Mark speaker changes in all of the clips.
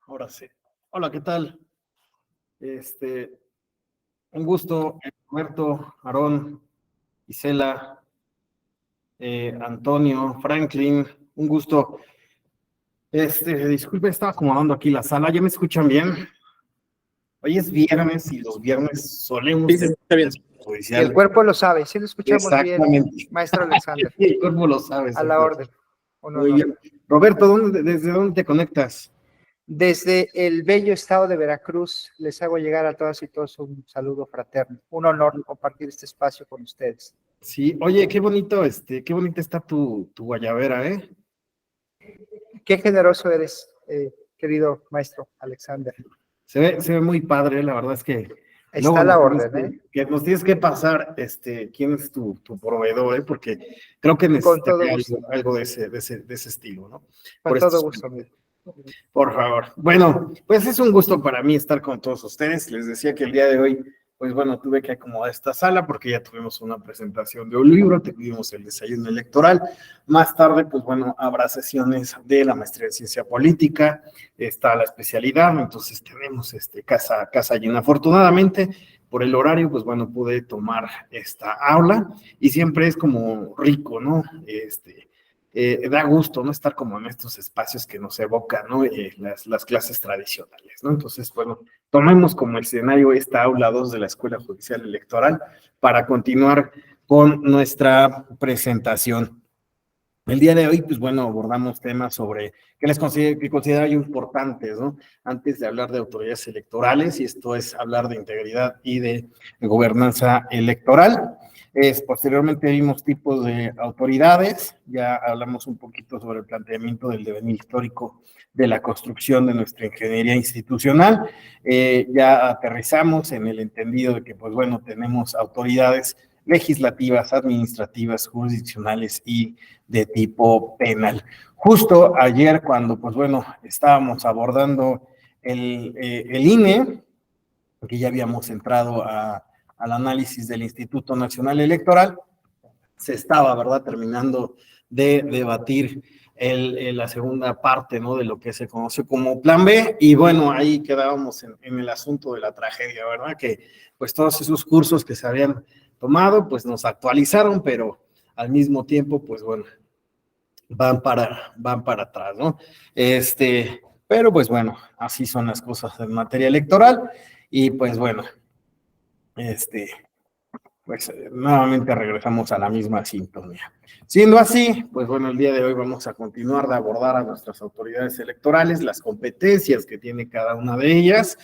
Speaker 1: Ahora sí. Hola, ¿qué tal? Un gusto, Roberto, Aarón, Isela, Antonio, Franklin, un gusto. Disculpe, estaba acomodando aquí la sala, ¿ya me escuchan bien? Hoy es viernes y los viernes solemos
Speaker 2: Sí, sí,
Speaker 1: tener
Speaker 2: está bien.
Speaker 3: Y el
Speaker 1: judicial.
Speaker 3: cuerpo lo sabe, sí lo escuchamos bien,
Speaker 1: Exactamente.
Speaker 3: maestro Alexander,
Speaker 1: Y el cuerpo lo sabe,
Speaker 3: a la
Speaker 1: exacto.
Speaker 3: orden, un
Speaker 1: Muy
Speaker 3: honor.
Speaker 1: bien. Roberto, ¿desde dónde te conectas?
Speaker 3: Desde el bello estado de Veracruz, les hago llegar a todas y todos un saludo fraterno. Un honor compartir este espacio con ustedes.
Speaker 1: Sí, oye, qué bonito, qué bonita está tu guayabera, ¿eh?
Speaker 3: Qué generoso eres, querido maestro Alexander.
Speaker 1: Se ve muy padre, la verdad es que
Speaker 3: Está
Speaker 1: luego
Speaker 3: a la orden, ¿eh?
Speaker 1: nos tienes que pasar, quién es tu proveedor, ¿eh? Porque creo que
Speaker 3: Con todo
Speaker 1: necesitaría
Speaker 3: gusto,
Speaker 1: algo de ese estilo, ¿no?
Speaker 3: con
Speaker 1: Por esto,
Speaker 3: todo gusto, amigo.
Speaker 1: por favor. Bueno, pues es un gusto para mí estar con todos ustedes. Les decía que el día de hoy, pues bueno, tuve que acomodar esta sala porque ya tuvimos una presentación de un libro, tuvimos el desayuno electoral. Más tarde, pues bueno, habrá sesiones de la maestría en ciencia política, está la especialidad, entonces tenemos casa llena. Afortunadamente, por el horario, pues bueno, pude tomar esta aula y siempre es como rico, ¿no? Da gusto, ¿no? Estar como en estos espacios que nos evocan, ¿no? Las clases tradicionales, ¿no? Entonces, bueno, tomemos como escenario esta aula 2 de la Escuela Judicial Electoral para continuar con nuestra presentación. El día de hoy, pues bueno, abordamos temas sobre que considero yo importantes, ¿no? Antes de hablar de autoridades electorales, y esto es hablar de integridad y de gobernanza electoral. Posteriormente vimos tipos de autoridades, ya hablamos un poquito sobre el planteamiento del devenir histórico de la construcción de nuestra ingeniería institucional, ya aterrizamos en el entendido de que, pues bueno, tenemos autoridades legislativas, administrativas, jurisdiccionales y de tipo penal. Justo ayer cuando, pues bueno, estábamos abordando el INE, que ya habíamos entrado al análisis del Instituto Nacional Electoral, se estaba, ¿verdad?, terminando de debatir la segunda parte, ¿no?, de lo que se conoce como Plan B, y bueno, ahí quedábamos en el asunto de la tragedia, ¿verdad?, que pues todos esos cursos que se habían tomado, pues nos actualizaron, pero al mismo tiempo, pues bueno, van para atrás, ¿no? Pero pues bueno, así son las cosas en materia electoral, y pues bueno, pues nuevamente regresamos a la misma sintonía. Siendo así, pues bueno, el día de hoy vamos a continuar de abordar a nuestras autoridades electorales, las competencias que tiene cada una de ellas,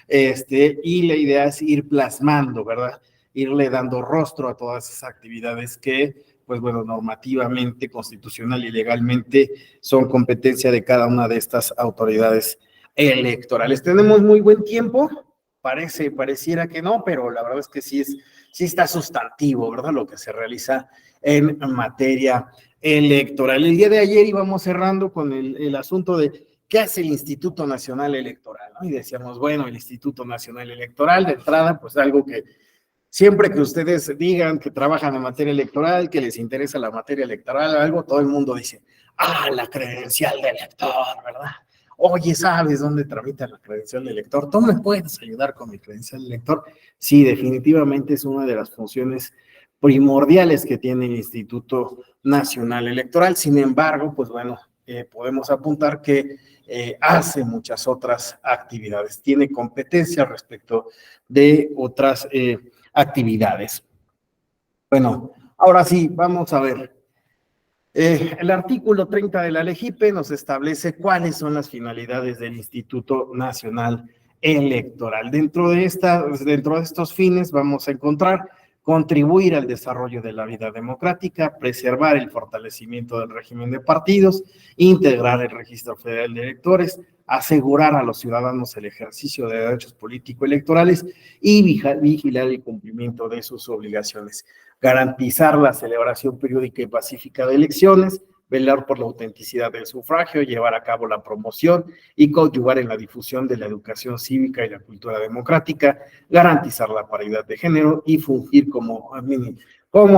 Speaker 1: y la idea es ir plasmando, ¿verdad? Irle dando rostro a todas esas actividades que, pues bueno, normativamente, constitucional y legalmente son competencia de cada una de estas autoridades electorales. Tenemos muy buen tiempo, pareciera que no, pero la verdad es que sí está sustantivo, ¿verdad? Lo que se realiza en materia electoral. El día de ayer íbamos cerrando con el asunto de qué hace el Instituto Nacional Electoral, ¿no? Y decíamos, bueno, el Instituto Nacional Electoral, de entrada, pues algo que siempre que ustedes digan que trabajan en materia electoral, que les interesa la materia electoral, algo, todo el mundo dice, la credencial de elector, ¿verdad? Oye, ¿sabes dónde tramita la credencial de elector? ¿Tú me puedes ayudar con mi credencial de elector? Sí, definitivamente es una de las funciones primordiales que tiene el Instituto Nacional Electoral. Sin embargo, pues bueno, podemos apuntar que hace muchas otras actividades, tiene competencia respecto de otras actividades. Bueno, ahora sí, vamos a ver. El artículo 30 de la LEGIPE nos establece cuáles son las finalidades del Instituto Nacional Electoral. Dentro de estos fines vamos a encontrar contribuir al desarrollo de la vida democrática, preservar el fortalecimiento del régimen de partidos, integrar el registro federal de electores, asegurar a los ciudadanos el ejercicio de derechos político-electorales y vigilar el cumplimiento de sus obligaciones, garantizar la celebración periódica y pacífica de elecciones, velar por la autenticidad del sufragio, llevar a cabo la promoción y coadyuvar en la difusión de la educación cívica y la cultura democrática, garantizar la paridad de género y fungir como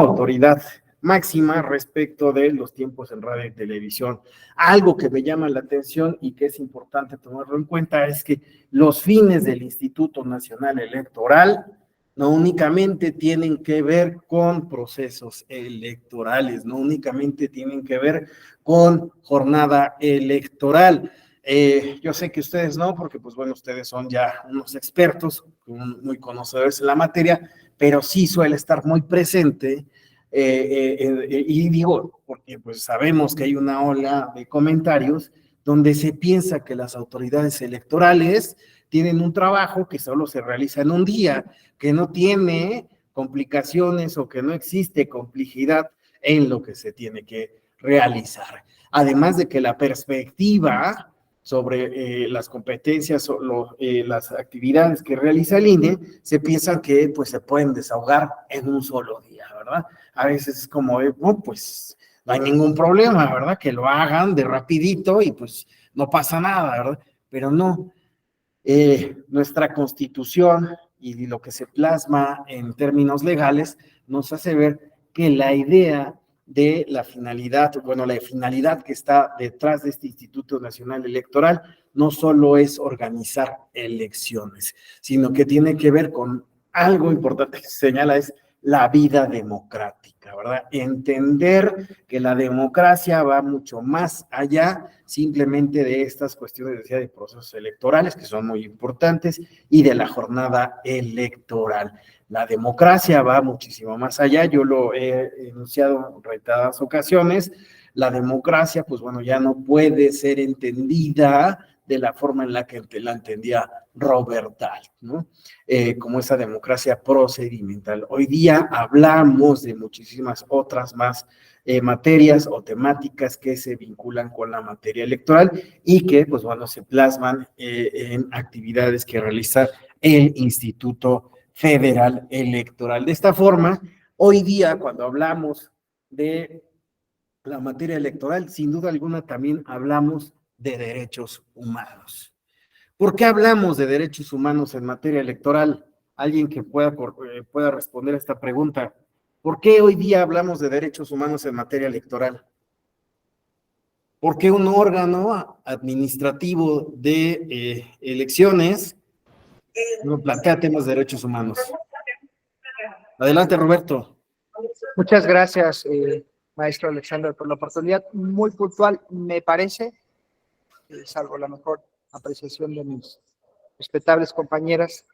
Speaker 1: autoridad máxima respecto de los tiempos en radio y televisión. Algo que me llama la atención y que es importante tomarlo en cuenta es que los fines del Instituto Nacional Electoral no únicamente tienen que ver con procesos electorales, no únicamente tienen que ver con jornada electoral. Yo sé que ustedes no, porque pues bueno, ustedes son ya unos expertos, muy conocedores en la materia, pero sí suele estar muy presente, y digo, porque pues sabemos que hay una ola de comentarios donde se piensa que las autoridades electorales tienen un trabajo que solo se realiza en un día, que no tiene complicaciones o que no existe complejidad en lo que se tiene que realizar. Además de que la perspectiva sobre las competencias o las actividades que realiza el INE, se piensa que pues se pueden desahogar en un solo día, ¿verdad? A veces es como, oh, pues no hay ningún problema, ¿verdad? Que lo hagan de rapidito y pues no pasa nada, ¿verdad? Pero no, nuestra Constitución y lo que se plasma en términos legales nos hace ver que la idea de la finalidad, bueno, la finalidad que está detrás de este Instituto Nacional Electoral no solo es organizar elecciones, sino que tiene que ver con algo importante que se señala, es la vida democrática, ¿verdad? Entender que la democracia va mucho más allá simplemente de estas cuestiones, decía, de procesos electorales, que son muy importantes, y de la jornada electoral. La democracia va muchísimo más allá, yo lo he enunciado en reiteradas ocasiones. La democracia, pues bueno, ya no puede ser entendida de la forma en la que la entendía Robert Dahl, ¿no? Como esa democracia procedimental. Hoy día hablamos de muchísimas otras más materias o temáticas que se vinculan con la materia electoral y que, pues bueno, se plasman en actividades que realiza el Instituto Federal Electoral. De esta forma, hoy día, cuando hablamos de la materia electoral, sin duda alguna también hablamos de derechos humanos. ¿Por qué hablamos de derechos humanos en materia electoral? Alguien que pueda responder a esta pregunta. ¿Por qué hoy día hablamos de derechos humanos en materia electoral? ¿Por qué un órgano administrativo de elecciones no plantea temas de derechos humanos? Adelante, Roberto.
Speaker 3: Muchas gracias, maestro Alexander, por la oportunidad. Muy puntual, me parece, salvo la mejor apreciación de mis respetables compañeros,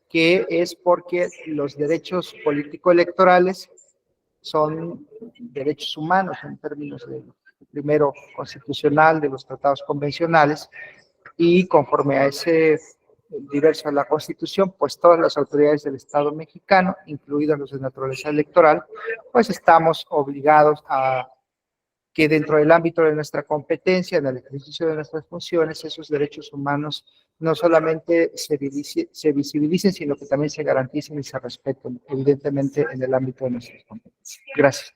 Speaker 3: que es porque los derechos político-electorales son derechos humanos en términos de, primero, constitucional, de los tratados convencionales, y conforme a ese diverso de la Constitución, pues todas las autoridades del Estado mexicano, incluidos los de naturaleza electoral, pues estamos obligados a que dentro del ámbito de nuestra competencia, en el ejercicio de nuestras funciones, esos derechos humanos no solamente se visibilicen, sino que también se garanticen y se respeten, evidentemente, en el ámbito de nuestras competencias. Gracias.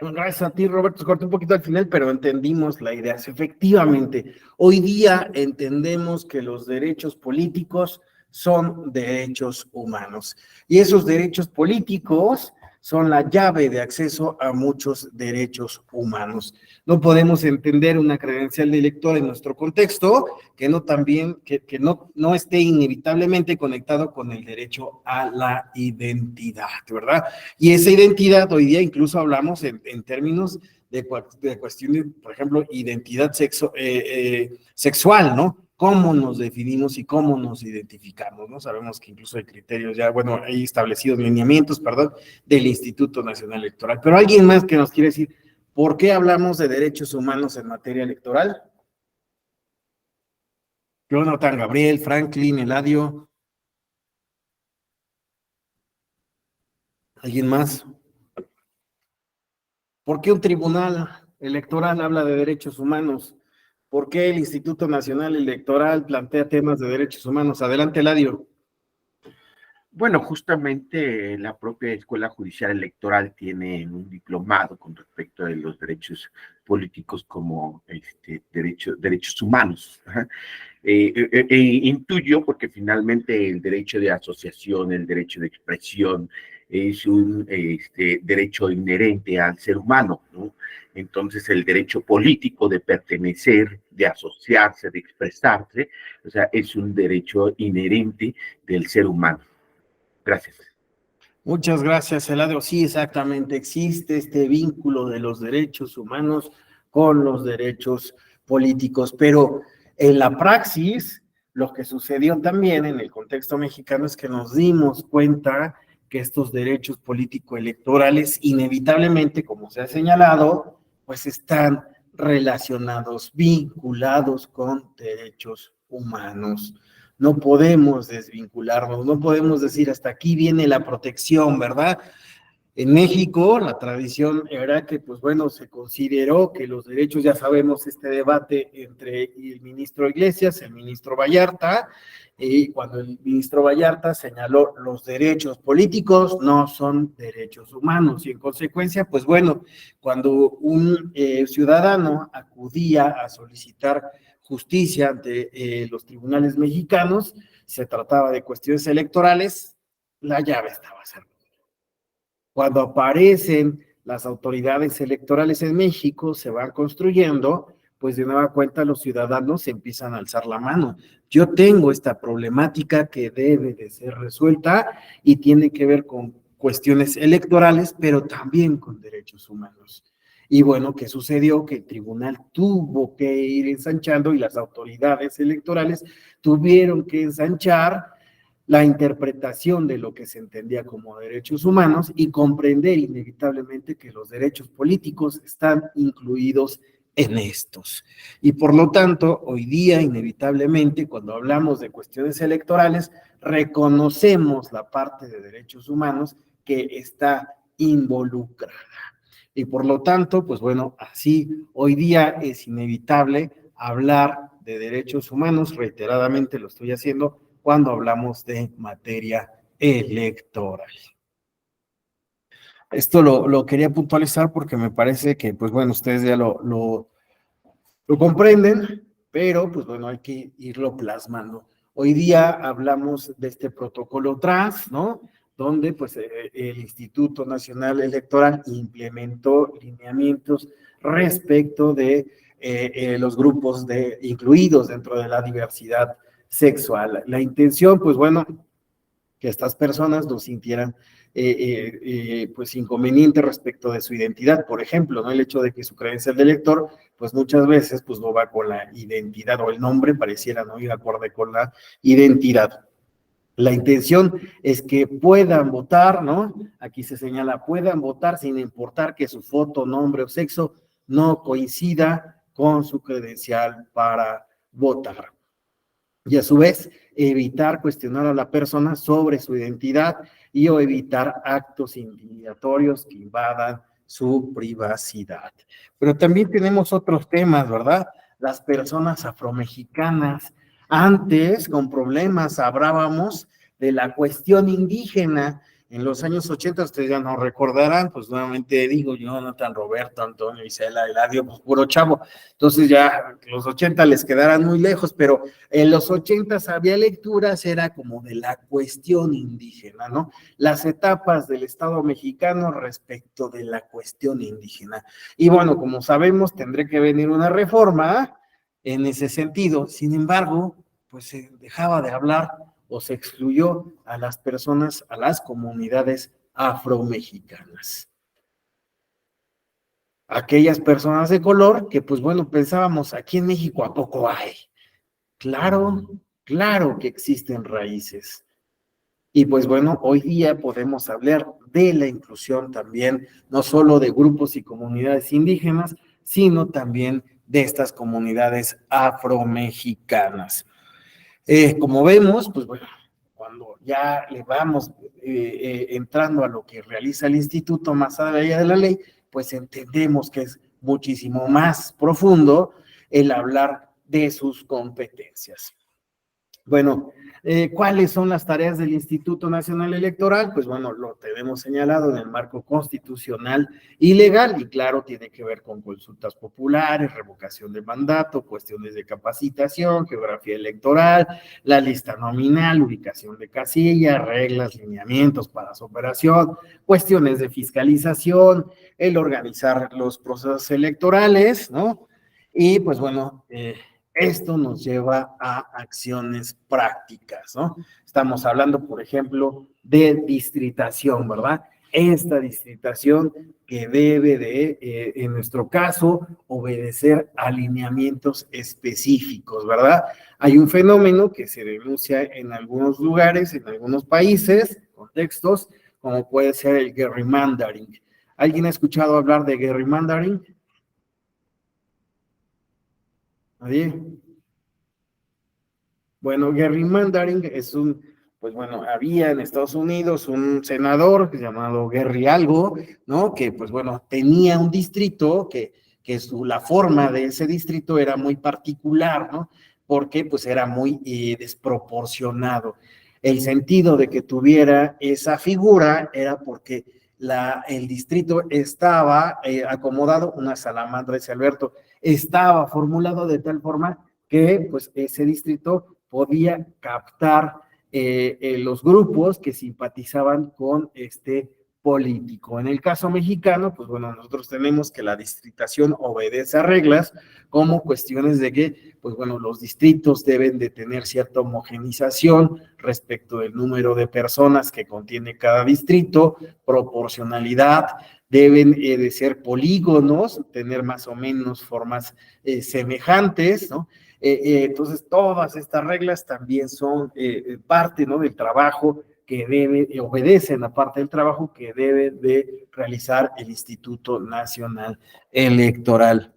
Speaker 1: Gracias a ti, Roberto. Se cortó un poquito al final, pero entendimos la idea. Efectivamente, hoy día entendemos que los derechos políticos son derechos humanos. Y esos derechos políticos son la llave de acceso a muchos derechos humanos. No podemos entender una credencial de elector en nuestro contexto que no esté inevitablemente conectado con el derecho a la identidad, ¿verdad? Y esa identidad, hoy día incluso hablamos en términos de cuestiones, por ejemplo, identidad sexual, ¿no? Cómo nos definimos y cómo nos identificamos, ¿no? Sabemos que incluso hay criterios ya, bueno, hay establecidos lineamientos, perdón, del Instituto Nacional Electoral. Pero alguien más que nos quiere decir, ¿por qué hablamos de derechos humanos en materia electoral? Jonathan, Gabriel, Franklin, Eladio. ¿Alguien más? ¿Por qué un tribunal electoral habla de derechos humanos? ¿Por qué el Instituto Nacional Electoral plantea temas de derechos humanos? Adelante, Eladio.
Speaker 2: Bueno, justamente la propia Escuela Judicial Electoral tiene un diplomado con respecto de los derechos políticos como derechos humanos. Intuyo porque finalmente el derecho de asociación, el derecho de expresión, es un derecho inherente al ser humano, ¿no? Entonces el derecho político de pertenecer, de asociarse, de expresarse, o sea, es un derecho inherente del ser humano. Gracias.
Speaker 1: Muchas gracias, Eladio. Sí, exactamente, existe este vínculo de los derechos humanos con los derechos políticos, pero en la praxis, lo que sucedió también en el contexto mexicano es que nos dimos cuenta que estos derechos político-electorales inevitablemente, como se ha señalado, pues están relacionados, vinculados con derechos humanos. No podemos desvincularnos, no podemos decir hasta aquí viene la protección, ¿verdad? En México, la tradición era que, pues bueno, se consideró que los derechos, ya sabemos, este debate entre el ministro Iglesias, el ministro Vallarta, y cuando el ministro Vallarta señaló los derechos políticos no son derechos humanos, y en consecuencia, pues bueno, cuando un ciudadano acudía a solicitar justicia ante los tribunales mexicanos, se trataba de cuestiones electorales, la llave estaba cerrada. Cuando aparecen las autoridades electorales en México, se van construyendo, pues de nueva cuenta los ciudadanos empiezan a alzar la mano. Yo tengo esta problemática que debe de ser resuelta y tiene que ver con cuestiones electorales, pero también con derechos humanos. Y bueno, ¿qué sucedió? Que el tribunal tuvo que ir ensanchando y las autoridades electorales tuvieron que ensanchar la interpretación de lo que se entendía como derechos humanos y comprender inevitablemente que los derechos políticos están incluidos en estos. Y por lo tanto, hoy día, inevitablemente, cuando hablamos de cuestiones electorales, reconocemos la parte de derechos humanos que está involucrada. Y por lo tanto, pues bueno, así hoy día es inevitable hablar de derechos humanos, reiteradamente lo estoy haciendo, cuando hablamos de materia electoral. Esto lo quería puntualizar porque me parece que, pues bueno, ustedes ya lo comprenden, pero pues bueno, hay que irlo plasmando. Hoy día hablamos de este protocolo trans, ¿no? Donde pues el Instituto Nacional Electoral implementó lineamientos respecto de los grupos incluidos dentro de la diversidad sexual. La intención, pues bueno, que estas personas no sintieran pues inconveniente respecto de su identidad, por ejemplo, ¿no? El hecho de que su credencial de elector, pues muchas veces pues no va con la identidad o el nombre pareciera no ir acorde con la identidad. La intención es que puedan votar, ¿no? Aquí se señala, puedan votar sin importar que su foto, nombre o sexo no coincida con su credencial para votar. Y a su vez, evitar cuestionar a la persona sobre su identidad y o evitar actos intimidatorios que invadan su privacidad. Pero también tenemos otros temas, ¿verdad? Las personas afromexicanas. Antes, con problemas, hablábamos de la cuestión indígena. En los años 80, ustedes ya no recordarán, pues nuevamente digo, Jonathan, Roberto, Antonio, Isela, Eladio, pues puro chavo. Entonces ya los 80 les quedarán muy lejos, pero en los 80 había lecturas, era como de la cuestión indígena, ¿no? Las etapas del Estado mexicano respecto de la cuestión indígena. Y bueno, como sabemos, tendrá que venir una reforma en ese sentido. Sin embargo, pues se dejaba de hablar o se excluyó a las personas, a las comunidades afromexicanas. Aquellas personas de color que, pues bueno, pensábamos, aquí en México ¿a poco hay? Claro, claro que existen raíces. Y pues bueno, hoy día podemos hablar de la inclusión también, no solo de grupos y comunidades indígenas, sino también de estas comunidades afromexicanas. Como vemos, pues bueno, cuando ya le vamos entrando a lo que realiza el instituto más allá de la ley, pues entendemos que es muchísimo más profundo el hablar de sus competencias. Bueno, ¿cuáles son las tareas del Instituto Nacional Electoral? Pues bueno, lo tenemos señalado en el marco constitucional y legal, y claro, tiene que ver con consultas populares, revocación de mandato, cuestiones de capacitación, geografía electoral, la lista nominal, ubicación de casillas, reglas, lineamientos para su operación, cuestiones de fiscalización, el organizar los procesos electorales, ¿no? Y pues bueno, esto nos lleva a acciones prácticas, ¿no? Estamos hablando, por ejemplo, de distritación, ¿verdad? Esta distritación que debe de, en nuestro caso, obedecer alineamientos específicos, ¿verdad? Hay un fenómeno que se denuncia en algunos lugares, en algunos países, contextos, como puede ser el gerrymandering. ¿Alguien ha escuchado hablar de gerrymandering? ¿Nadie? Bueno, gerrymandering es pues bueno, había en Estados Unidos un senador llamado Gary algo, ¿no? Que pues bueno, tenía un distrito la forma de ese distrito era muy particular, ¿no? Porque pues era muy desproporcionado. El sentido de que tuviera esa figura era porque el distrito estaba acomodado, una salamandra, ese Alberto, estaba formulado de tal forma que pues ese distrito podía captar los grupos que simpatizaban con este político. En el caso mexicano, pues bueno, nosotros tenemos que la distritación obedece a reglas como cuestiones de que, pues bueno, los distritos deben de tener cierta homogenización respecto del número de personas que contiene cada distrito, proporcionalidad, deben de ser polígonos, tener más o menos formas semejantes, ¿no? Entonces, todas estas reglas también son parte, ¿no?, del trabajo que obedecen a parte del trabajo que debe de realizar el Instituto Nacional Electoral.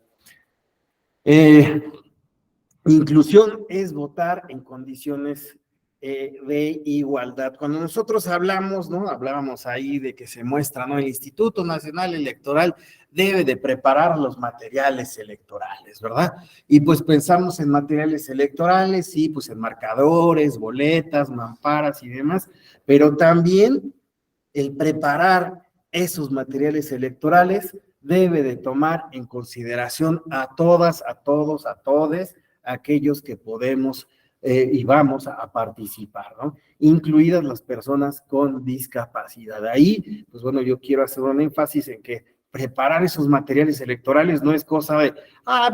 Speaker 1: Inclusión es votar en condiciones de igualdad. Cuando nosotros hablamos, ¿no? Hablábamos ahí de que se muestra, ¿no? El Instituto Nacional Electoral debe de preparar los materiales electorales, ¿verdad? Y pues pensamos en materiales electorales, sí, pues en marcadores, boletas, mamparas y demás, pero también el preparar esos materiales electorales debe de tomar en consideración a todas, a todos, a todes, aquellos que podemos y vamos a participar, ¿no? Incluidas las personas con discapacidad. Ahí, pues bueno, yo quiero hacer un énfasis en que preparar esos materiales electorales no es cosa de,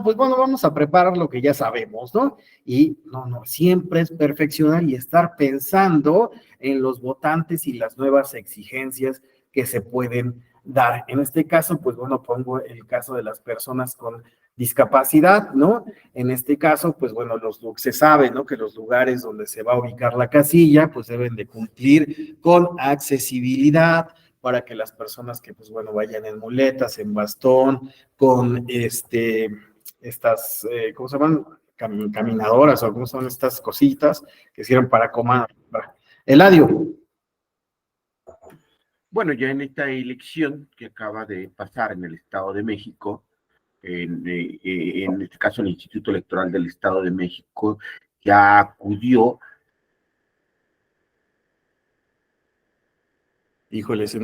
Speaker 1: pues bueno, vamos a preparar lo que ya sabemos, ¿no? Y no, siempre es perfeccionar y estar pensando en los votantes y las nuevas exigencias que se pueden dar. En este caso, pues bueno, pongo el caso de las personas con discapacidad, ¿no? En este caso, pues bueno, se sabe, ¿no?, que los lugares donde se va a ubicar la casilla, pues deben de cumplir con accesibilidad para que las personas que, pues bueno, vayan en muletas, en bastón, con estas, ¿cómo se llaman? Caminadoras o cómo son estas cositas que sirven para comer. Eladio.
Speaker 2: Bueno, ya en esta elección que acaba de pasar en el Estado de México, en este caso el Instituto Electoral del Estado de México ya acudió.
Speaker 1: Híjole, se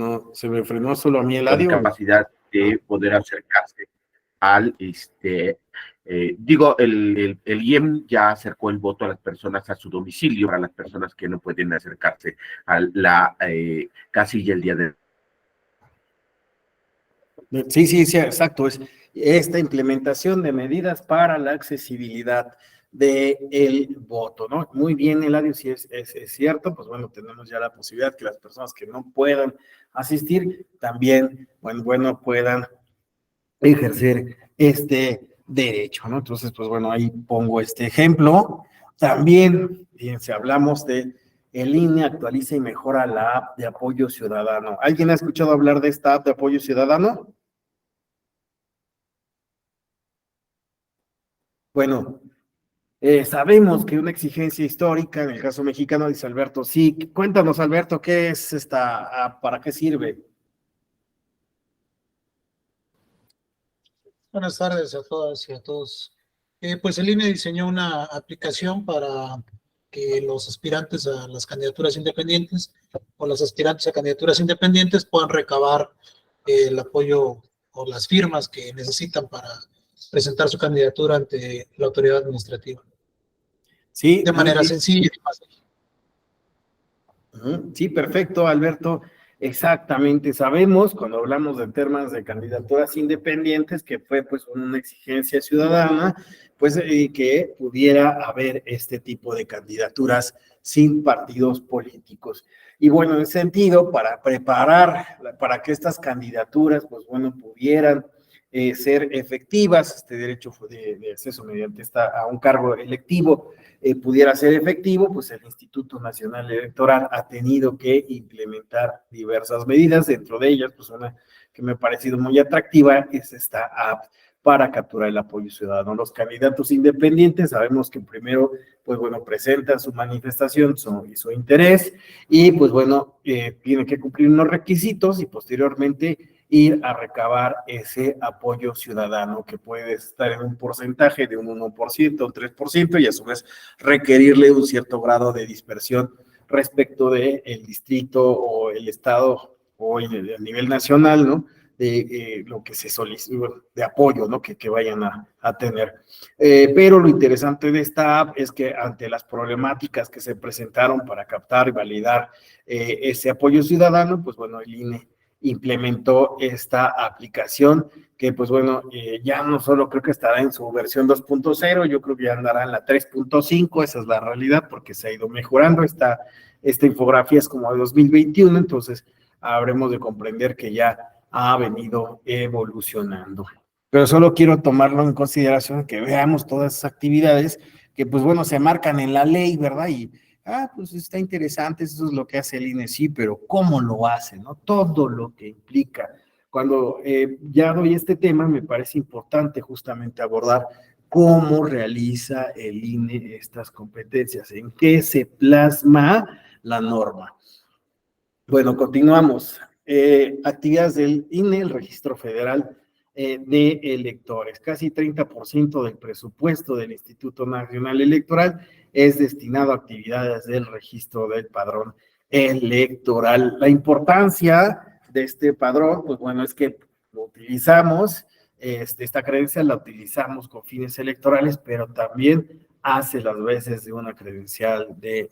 Speaker 1: me frenó solo a mí el
Speaker 2: Con
Speaker 1: audio.
Speaker 2: capacidad de poder acercarse al, el IEM ya acercó el voto a las personas a su domicilio, para las personas que no pueden acercarse a la casilla el día de...
Speaker 1: Sí, exacto. Es esta implementación de medidas para la accesibilidad del voto, ¿no? Muy bien, Eladio, si es cierto, pues bueno, tenemos ya la posibilidad que las personas que no puedan asistir también, bueno, puedan ejercer este derecho, ¿no? Entonces, pues bueno, ahí pongo este ejemplo. También, fíjense, hablamos de el INE actualiza y mejora la app de apoyo ciudadano. ¿Alguien ha escuchado hablar de esta app de apoyo ciudadano? Bueno, sabemos que una exigencia histórica, en el caso mexicano, dice Alberto, sí. Cuéntanos, Alberto, ¿qué es esta app? ¿Para qué sirve?
Speaker 4: Buenas tardes a todas y a todos. Pues el INE diseñó una aplicación para que los aspirantes a las candidaturas independientes o las aspirantes a candidaturas independientes puedan recabar el apoyo o las firmas que necesitan para presentar su candidatura ante la autoridad administrativa.
Speaker 1: Sí,
Speaker 4: De manera sencilla y fácil.
Speaker 1: Sí, perfecto, Alberto. Exactamente. Sabemos, cuando hablamos de temas de candidaturas independientes, que fue pues una exigencia ciudadana, pues que pudiera haber este tipo de candidaturas sin partidos políticos. Y bueno, en ese sentido, para preparar, para que estas candidaturas, pues bueno, pudieran ser efectivas, este derecho de acceso mediante a un cargo electivo pudiera ser efectivo, pues el Instituto Nacional Electoral ha tenido que implementar diversas medidas, dentro de ellas, pues una que me ha parecido muy atractiva es esta app para capturar el apoyo ciudadano. Los candidatos independientes sabemos que primero, pues bueno, presentan su manifestación y su interés y pues bueno, tienen que cumplir unos requisitos y posteriormente ir a recabar ese apoyo ciudadano que puede estar en un porcentaje de un 1%, un 3% y a su vez requerirle un cierto grado de dispersión respecto del distrito o el estado o a nivel nacional, ¿no? De lo que se solicita, de apoyo, ¿no? Que vayan a tener. Pero lo interesante de esta app es que ante las problemáticas que se presentaron para captar y validar ese apoyo ciudadano, pues bueno, el INE implementó esta aplicación que pues bueno, ya no solo creo que estará en su versión 2.0, yo creo que ya andará en la 3.5, esa es la realidad porque se ha ido mejorando, esta infografía es como de 2021, entonces habremos de comprender que ya ha venido evolucionando. Pero solo quiero tomarlo en consideración que veamos todas esas actividades que pues bueno, se marcan en la ley, ¿verdad? Y pues está interesante, eso es lo que hace el INE, sí, pero ¿cómo lo hace, no? Todo lo que implica. Cuando ya doy este tema, me parece importante justamente abordar cómo realiza el INE estas competencias, en qué se plasma la norma. Bueno, continuamos. Actividades del INE, el Registro Federal de Electores. Casi 30% del presupuesto del Instituto Nacional Electoral es destinado a actividades del registro del padrón electoral. La importancia de este padrón, pues bueno, es que lo utilizamos, esta credencial la utilizamos con fines electorales, pero también hace las veces de una credencial de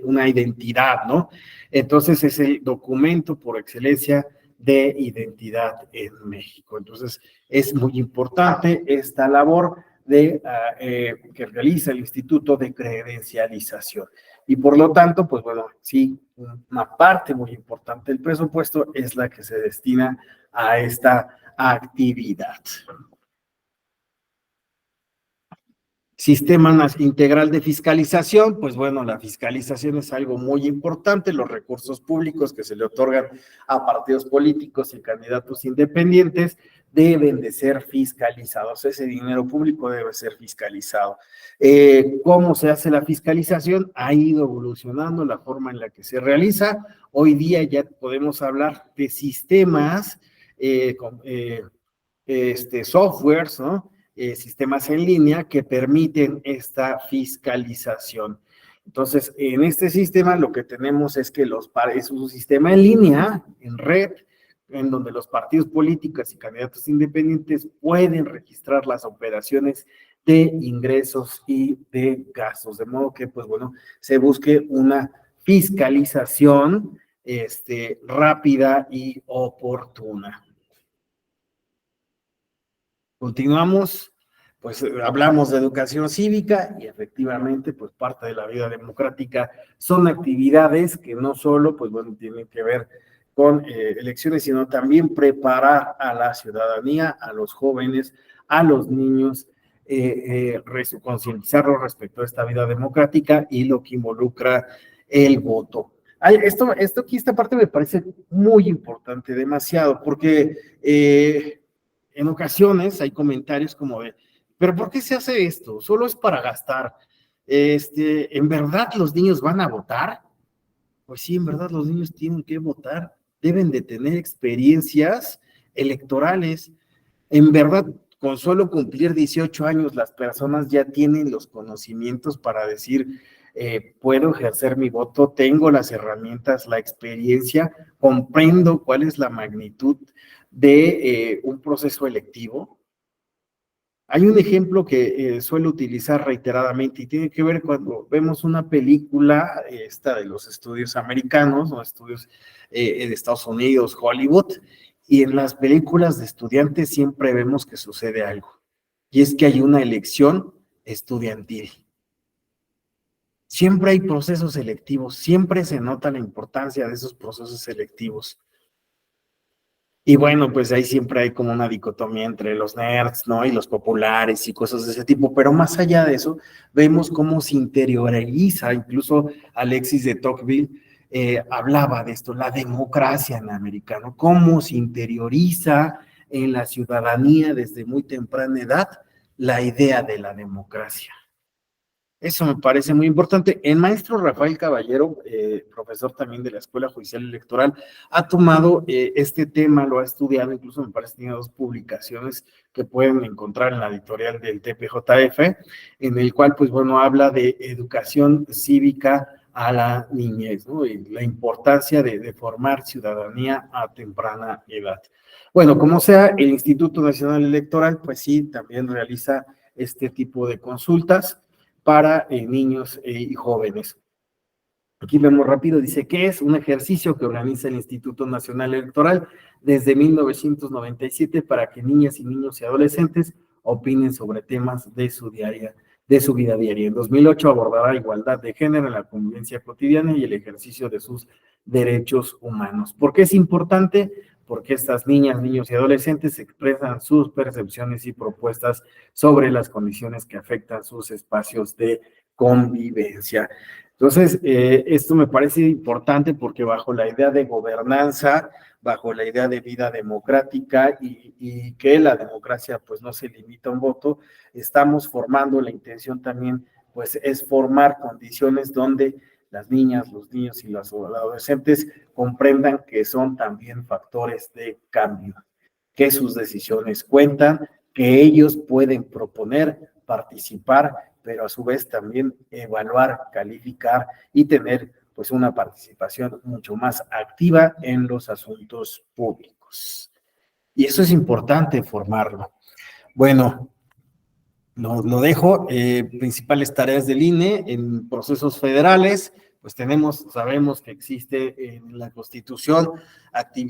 Speaker 1: una identidad, ¿no? Entonces es el documento por excelencia de identidad en México. Entonces es muy importante esta labor que realiza el Instituto de Credencialización. Y por lo tanto, pues bueno, sí, una parte muy importante del presupuesto es la que se destina a esta actividad. Sistema integral de fiscalización, pues bueno, la fiscalización es algo muy importante, los recursos públicos que se le otorgan a partidos políticos y candidatos independientes deben de ser fiscalizados, ese dinero público debe ser fiscalizado. ¿Cómo se hace la fiscalización? Ha ido evolucionando la forma en la que se realiza, hoy día ya podemos hablar de sistemas, softwares, ¿no? Sistemas en línea que permiten esta fiscalización. Entonces, en este sistema lo que tenemos es que es un sistema en línea, en red, en donde los partidos políticos y candidatos independientes pueden registrar las operaciones de ingresos y de gastos, de modo que, pues bueno, se busque una fiscalización rápida y oportuna. Continuamos, pues hablamos de educación cívica y efectivamente, pues parte de la vida democrática son actividades que no solo, pues bueno, tienen que ver con elecciones, sino también preparar a la ciudadanía, a los jóvenes, a los niños, concientizarlos respecto a esta vida democrática y lo que involucra el voto. Esto aquí, esta parte me parece muy importante, demasiado, porque en ocasiones hay comentarios como de, ¿pero por qué se hace esto? Solo es para gastar. ¿En verdad los niños van a votar? Pues sí, en verdad los niños tienen que votar, deben de tener experiencias electorales. En verdad, con solo cumplir 18 años, las personas ya tienen los conocimientos para decir, puedo ejercer mi voto, tengo las herramientas, la experiencia, comprendo cuál es la magnitud de un proceso electivo. Hay un ejemplo que suelo utilizar reiteradamente y tiene que ver cuando vemos una película, esta de los estudios americanos o estudios de Estados Unidos, Hollywood, y en las películas de estudiantes siempre vemos que sucede algo, y es que hay una elección estudiantil. Siempre hay procesos selectivos, siempre se nota la importancia de esos procesos selectivos. Y bueno, pues ahí siempre hay como una dicotomía entre los nerds, ¿no? Y los populares y cosas de ese tipo, pero más allá de eso, vemos cómo se interioriza, incluso Alexis de Tocqueville hablaba de esto, la democracia en americano, cómo se interioriza en la ciudadanía desde muy temprana edad la idea de la democracia. Eso me parece muy importante. El maestro Rafael Caballero, profesor también de la Escuela Judicial Electoral, ha tomado este tema, lo ha estudiado, incluso me parece que tiene 2 publicaciones que pueden encontrar en la editorial del TPJF, en el cual, pues bueno, habla de educación cívica a la niñez, ¿no? Y la importancia de formar ciudadanía a temprana edad. Bueno, como sea, el Instituto Nacional Electoral, pues sí, también realiza este tipo de consultas para niños y jóvenes. Aquí vemos rápido, dice que es un ejercicio que organiza el Instituto Nacional Electoral desde 1997 para que niñas y niños y adolescentes opinen sobre temas de su vida diaria. En 2008 abordará igualdad de género en la convivencia cotidiana y el ejercicio de sus derechos humanos. ¿Por qué es importante? Porque estas niñas, niños y adolescentes expresan sus percepciones y propuestas sobre las condiciones que afectan sus espacios de convivencia. Entonces, esto me parece importante porque bajo la idea de gobernanza, bajo la idea de vida democrática y que la democracia pues no se limita a un voto, estamos formando, la intención también pues es formar condiciones donde las niñas, los niños y los adolescentes comprendan que son también factores de cambio, que sus decisiones cuentan, que ellos pueden proponer, participar, pero a su vez también evaluar, calificar y tener pues una participación mucho más activa en los asuntos públicos. Y eso es importante formarlo. Bueno, lo dejo. Principales tareas del INE en procesos federales, pues sabemos que existe en la Constitución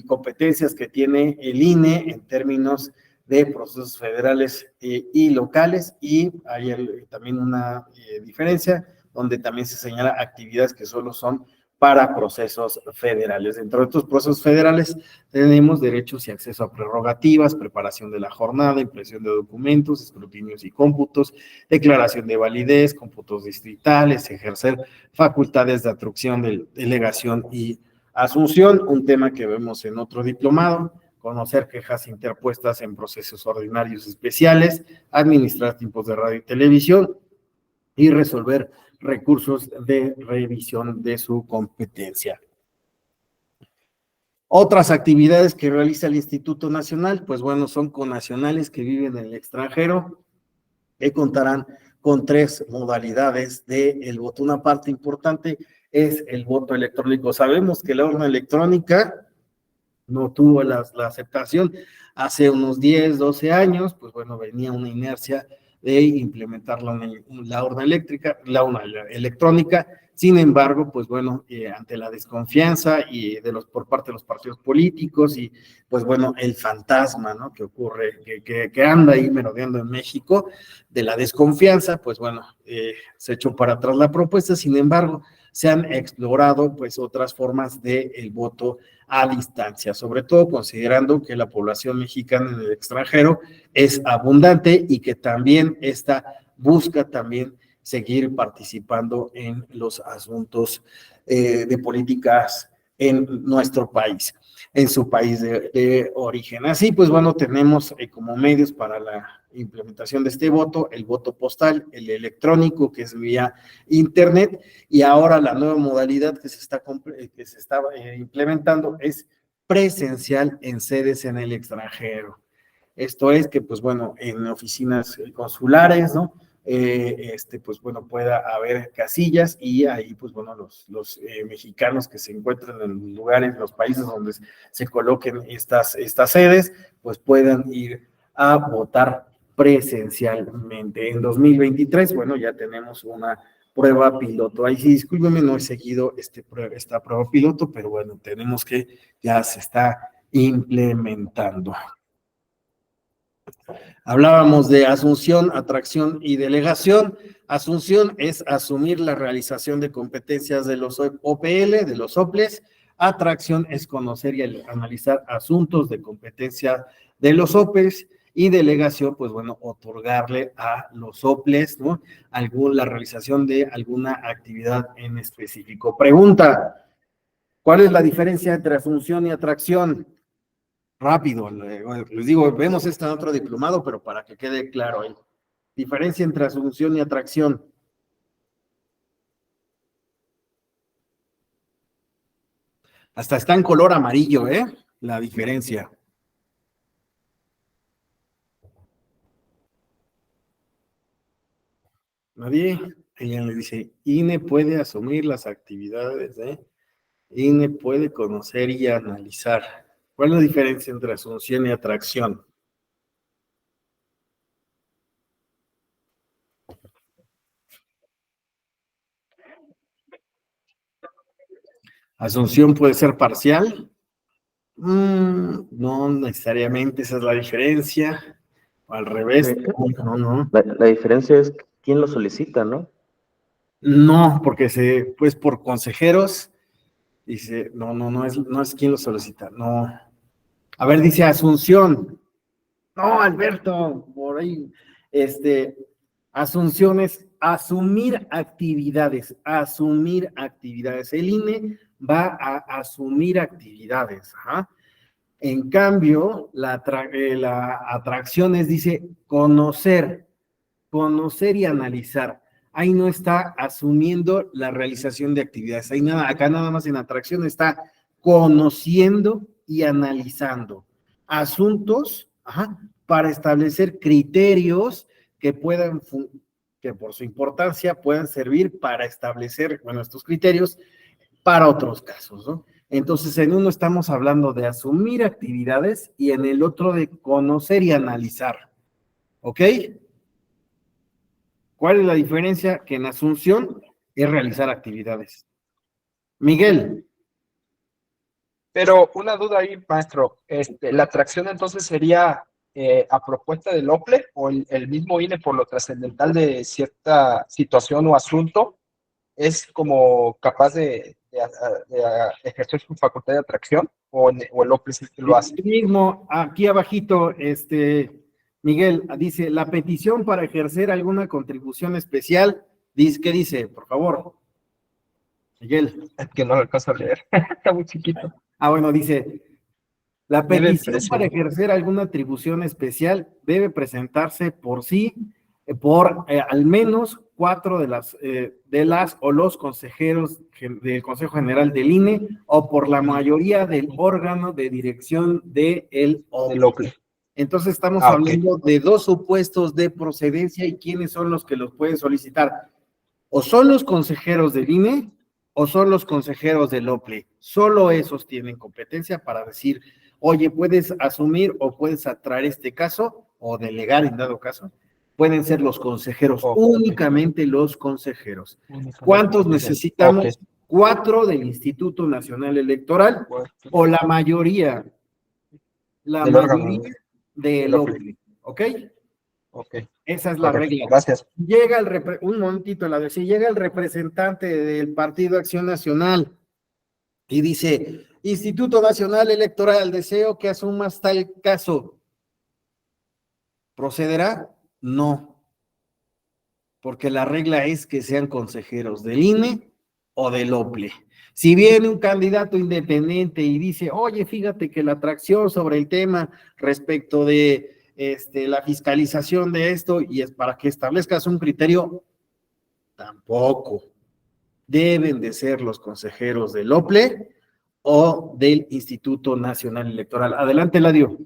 Speaker 1: competencias que tiene el INE en términos de procesos federales y locales, y hay también una diferencia donde también se señala actividades que solo son para procesos federales. Dentro de estos procesos federales tenemos derechos y acceso a prerrogativas, preparación de la jornada, impresión de documentos, escrutinios y cómputos, declaración de validez, cómputos distritales, ejercer facultades de atribución, delegación y asunción, un tema que vemos en otro diplomado, conocer quejas interpuestas en procesos ordinarios especiales, administrar tiempos de radio y televisión y resolver recursos de revisión de su competencia. Otras actividades que realiza el Instituto Nacional, pues bueno, son connacionales que viven en el extranjero, que contarán con 3 modalidades del voto. Una parte importante es el voto electrónico. Sabemos que la urna electrónica no tuvo la aceptación hace unos 10, 12 años, pues bueno, venía una inercia de implementar la urna electrónica. Sin embargo, pues bueno, ante la desconfianza y por parte de los partidos políticos y pues bueno, el fantasma, ¿no? Que ocurre, que anda ahí merodeando en México, de la desconfianza, pues bueno, se echó para atrás la propuesta. Sin embargo, se han explorado pues otras formas del voto a distancia, sobre todo considerando que la población mexicana en el extranjero es abundante y que también esta busca también seguir participando en los asuntos de políticas en nuestro país, en su país de origen. Así pues, bueno, tenemos como medios para la implementación de este voto, el voto postal, el electrónico, que es vía internet, y ahora la nueva modalidad que se está implementando es presencial en sedes en el extranjero. Esto es que, pues bueno, en oficinas consulares, ¿no? Pues bueno, pueda haber casillas y ahí, pues bueno, los mexicanos que se encuentran en lugares, en los países donde se coloquen estas sedes, pues puedan ir a votar presencialmente. En 2023, bueno, ya tenemos una prueba piloto. Ahí sí, discúlpeme, no he seguido esta prueba piloto, pero bueno, tenemos que ya se está implementando. Hablábamos de asunción, atracción y delegación. Asunción es asumir la realización de competencias de los OPL, de los OPLES. Atracción es conocer y analizar asuntos de competencia de los OPLES. Y delegación, pues bueno, otorgarle a los OPLES, ¿no? La realización de alguna actividad en específico. Pregunta, ¿cuál es la diferencia entre asunción y atracción? Rápido, les digo, vemos esta en otro diplomado, pero para que quede claro ahí. Diferencia entre asunción y atracción. Hasta está en color amarillo, la diferencia. Nadie, ella le dice, INE puede asumir las actividades, INE puede conocer y analizar. ¿Cuál es la diferencia entre asunción y atracción? Asunción puede ser parcial. No necesariamente, esa es la diferencia. Al revés, no.
Speaker 5: La diferencia es quién lo solicita, ¿no?
Speaker 1: No, porque pues por consejeros, dice, no es quien lo solicita, no. A ver, dice Asunción. No, Alberto, por ahí, Asunción es asumir actividades. El INE va a asumir actividades, ajá. En cambio, la atracción es, dice, conocer y analizar. Ahí no está asumiendo la realización de actividades. Ahí nada, acá nada más en atracción está conociendo y analizando asuntos, ajá, para establecer criterios que que por su importancia puedan servir para establecer, bueno, estos criterios para otros casos, ¿no? Entonces, en uno estamos hablando de asumir actividades y en el otro de conocer y analizar, ¿ok? ¿Cuál es la diferencia? Que en asunción es realizar actividades. Miguel.
Speaker 6: Pero una duda ahí, maestro, ¿la atracción entonces sería a propuesta del OPLE o el mismo INE por lo trascendental de cierta situación o asunto es como capaz de ejercer su facultad de atracción o el OPLE sí que lo hace?
Speaker 1: Mismo, aquí abajito, Miguel, dice, la petición para ejercer alguna contribución especial, ¿qué dice? Por favor. Miguel.
Speaker 6: Es que no lo alcanzo a leer, está muy chiquito.
Speaker 1: Bueno, dice, la petición para ejercer alguna atribución especial debe presentarse por al menos 4 de las o los consejeros del Consejo General del INE o por la mayoría del órgano de dirección del OPLE. Entonces estamos hablando de dos supuestos de procedencia y quiénes son los que los pueden solicitar. O son los consejeros del INE o son los consejeros del OPLE. Solo esos tienen competencia para decir, oye, puedes asumir o puedes atraer este caso o delegar en dado caso. Pueden ser los consejeros, únicamente los consejeros. ¿Cuántos necesitamos? 4 del Instituto Nacional Electoral o la mayoría. La mayoría del OPLE, ¿ok?
Speaker 6: Ok.
Speaker 1: Esa es la regla.
Speaker 6: Gracias.
Speaker 1: Llega un momentito, si llega el representante del Partido Acción Nacional y dice, Instituto Nacional Electoral, deseo que asumas tal caso. ¿Procederá? No. Porque la regla es que sean consejeros del INE o del OPLE. Si viene un candidato independiente y dice, oye, fíjate que la atracción sobre el tema respecto de la fiscalización de esto y es para que establezcas un criterio, tampoco. Deben de ser los consejeros del OPLE o del Instituto Nacional Electoral. Adelante, Ladio.